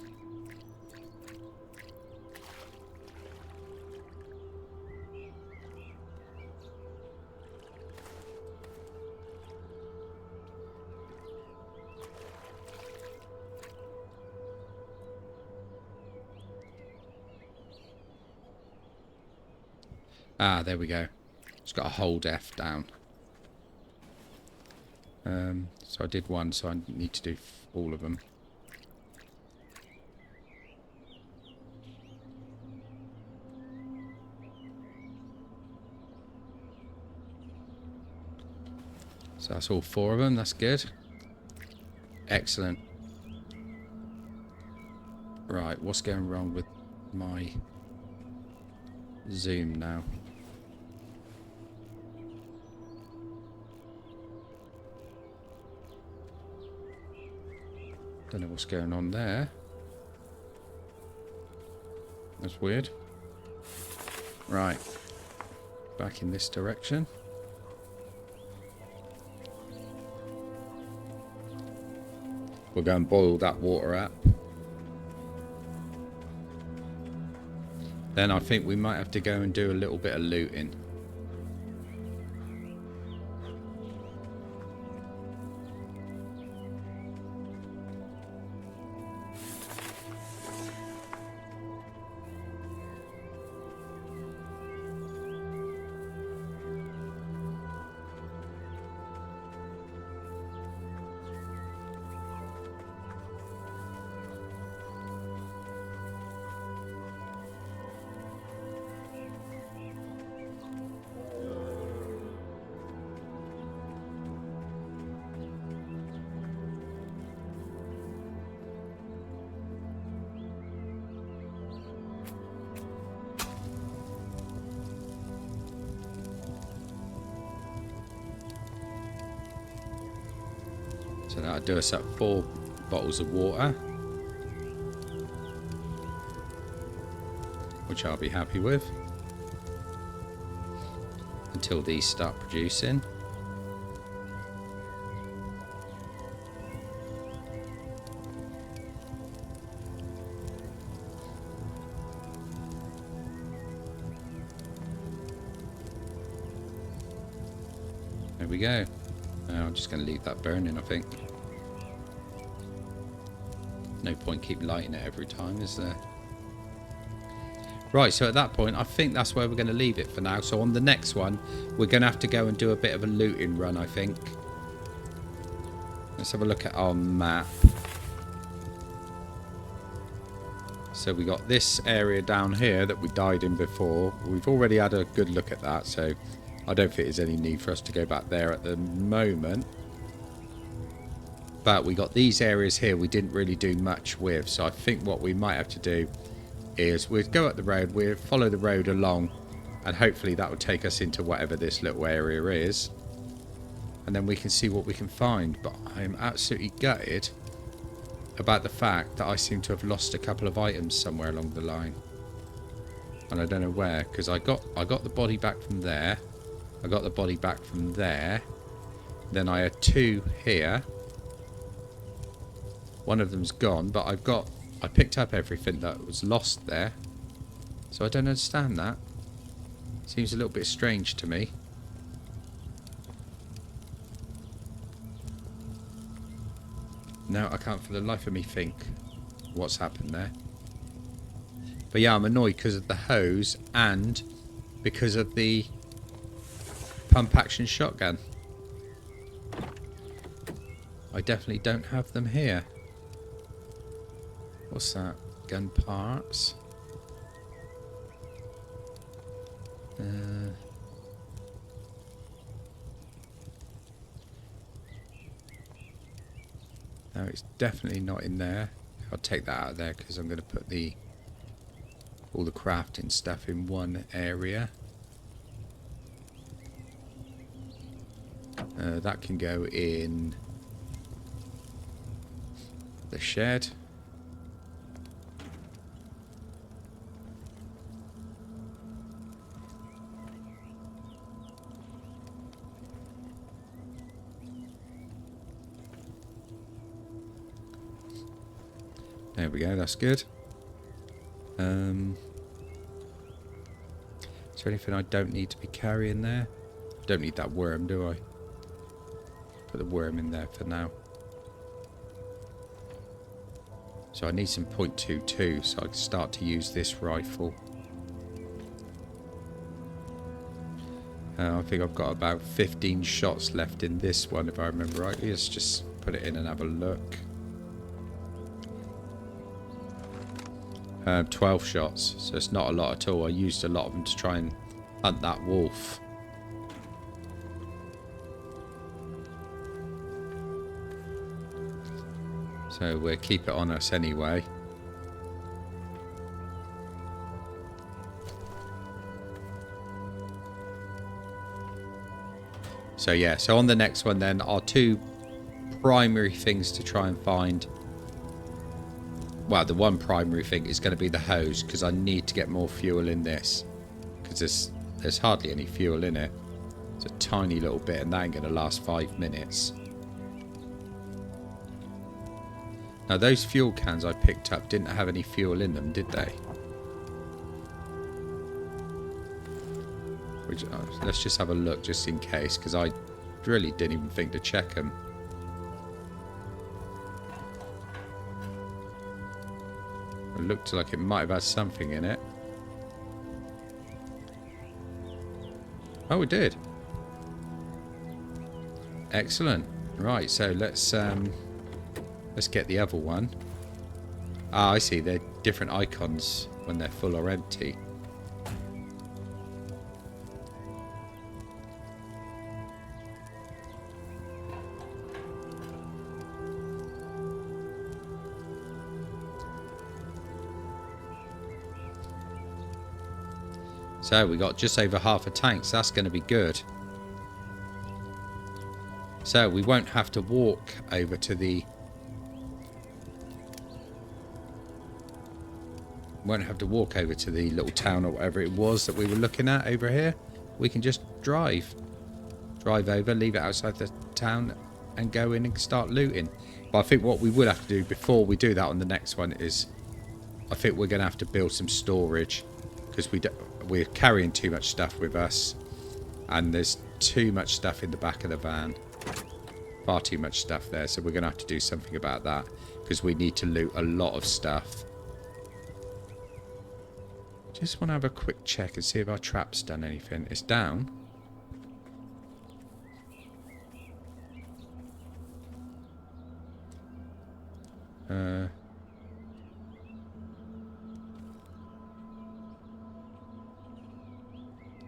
Ah, there we go. It's got a hold F down. So I did one, so I need to do all of them. So that's all 4 of them. That's good. Excellent. Right, what's going wrong with my zoom now? Don't know what's going on there. That's weird. Right. Back in this direction. We'll go and boil that water up. Then I think we might have to go and do a little bit of looting. So that'll do us up 4 bottles of water, which I'll be happy with until these start producing. There we go. I'm just going to leave that burning, I think. No point keep lighting it every time, is there? Right, so at that point, I think that's where we're going to leave it for now. So on the next one, we're going to have to go and do a bit of a looting run, I think. Let's have a look at our map. So we got this area down here that we died in before. We've already had a good look at that, so I don't think there's any need for us to go back there at the moment. But we got these areas here we didn't really do much with. So I think what we might have to do is we'll go up the road, we'll follow the road along, and hopefully that will take us into whatever this little area is. And then we can see what we can find. But I am absolutely gutted about the fact that I seem to have lost a couple of items somewhere along the line. And I don't know where, because I got the body back from there. I got the body back from there. Then I had 2 here. One of them's gone, but I picked up everything that was lost there. So I don't understand that. Seems a little bit strange to me. No, I can't for the life of me think what's happened there. But yeah, I'm annoyed because of the hose and because of the pump action shotgun. I definitely don't have them here. What's that? Gun parts. No, it's definitely not in there. I'll take that out of there because I'm going to put all the crafting stuff in one area. That can go in the shed. There we go, that's good. Is there anything I don't need to be carrying there? Don't need that worm, do I? Put the worm in there for now. So I need some .22 so I can start to use this rifle. I think I've got about 15 shots left in this one if I remember rightly. Let's just put it in and have a look. 12 shots, so it's not a lot at all. I used a lot of them to try and hunt that wolf. So we'll keep it on us anyway. So yeah, so on the next one then, our two primary things to try and find. Well, the one primary thing is going to be the hose, because I need to get more fuel in this. Because there's hardly any fuel in it. It's a tiny little bit, and that ain't going to last 5 minutes. Now, those fuel cans I picked up didn't have any fuel in them, did they? Which, let's just have a look just in case, because I really didn't even think to check them. It looked like it might have had something in it. Oh, it did. Excellent. Right, so let's get the other one. Ah, I see. They're different icons when they're full or empty. So we got just over half a tank, so that's going to be good. So we won't have to walk over to the... little town or whatever it was that we were looking at over here. We can just drive over, leave it outside the town and go in and start looting. But I think what we will have to do before we do that on the next one is I think we're going to have to build some storage, because we're carrying too much stuff with us, and there's too much stuff in the back of the van. Far too much stuff there, so we're going to have to do something about that, because we need to loot a lot of stuff. Just want to have a quick check and see if our trap's done anything. It's down.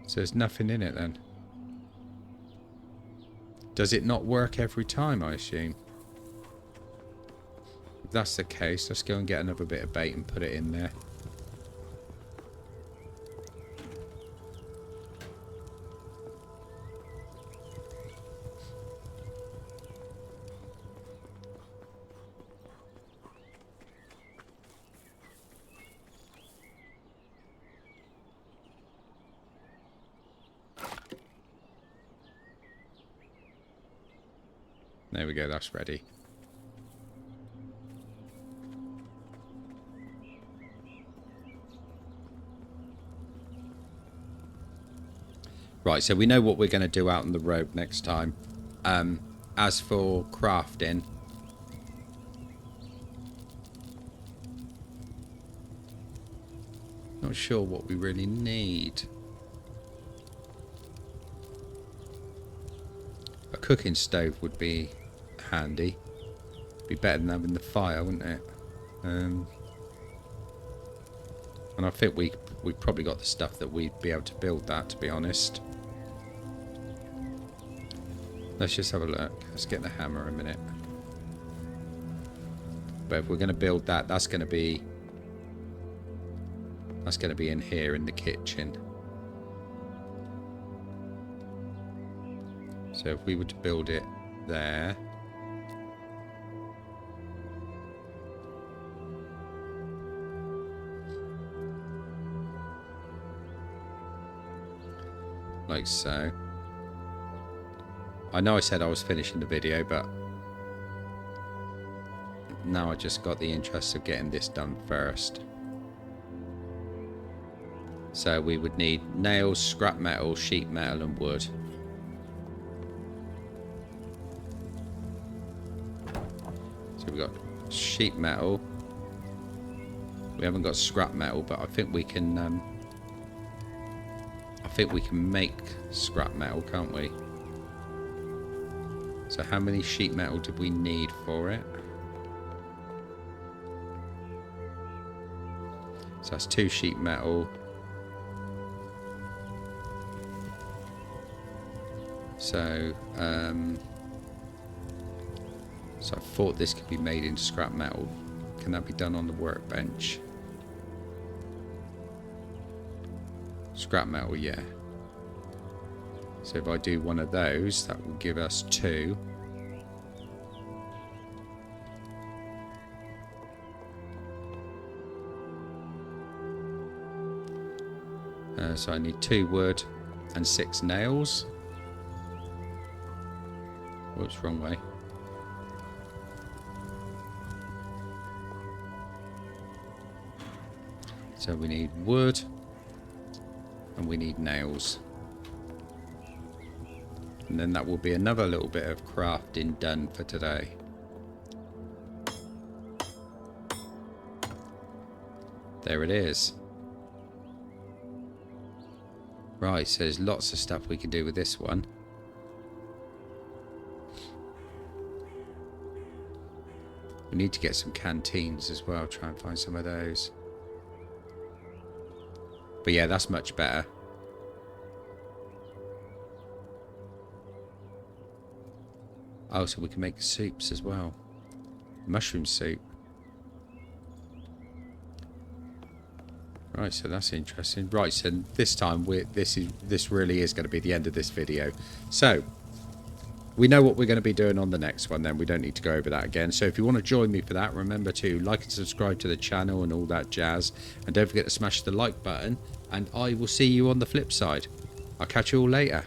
So there's nothing in it then. Does it not work every time, I assume? If that's the case, let's go and get another bit of bait and put it in there. There we go, that's ready. Right, so we know what we're going to do out on the road next time. As for crafting, not sure what we really need. A cooking stove would be handy. Be better than having the fire, wouldn't it? And I think we've probably got the stuff that we'd be able to build that, to be honest. Let's just have a look. Let's get the hammer a minute. But if we're going to build that, that's going to be in here in the kitchen. So if we were to build it there, like so. I know I said I was finishing the video, but now I just got the interest of getting this done first. So we would need nails, scrap metal, sheet metal and wood. So we've got sheet metal. We haven't got scrap metal, but I think we can make scrap metal, can't we? So how many sheet metal did we need for it? So that's 2 sheet metal. So I thought this could be made into scrap metal. Can that be done on the workbench? Scrap metal, yeah. So if I do one of those, that will give us 2. So I need 2 wood and 6 nails. Whoops, wrong way. So we need wood and we need nails. And then that will be another little bit of crafting done for today. There it is. Right, so there's lots of stuff we can do with this one. We need to get some canteens as well, try and find some of those. But yeah, that's much better. Oh, so we can make soups as well. Mushroom soup. Right, so that's interesting. Right, so this time this really is going to be the end of this video. So we know what we're going to be doing on the next one then. We don't need to go over that again. So if you want to join me for that, remember to like and subscribe to the channel and all that jazz. And don't forget to smash the like button. And I will see you on the flip side. I'll catch you all later.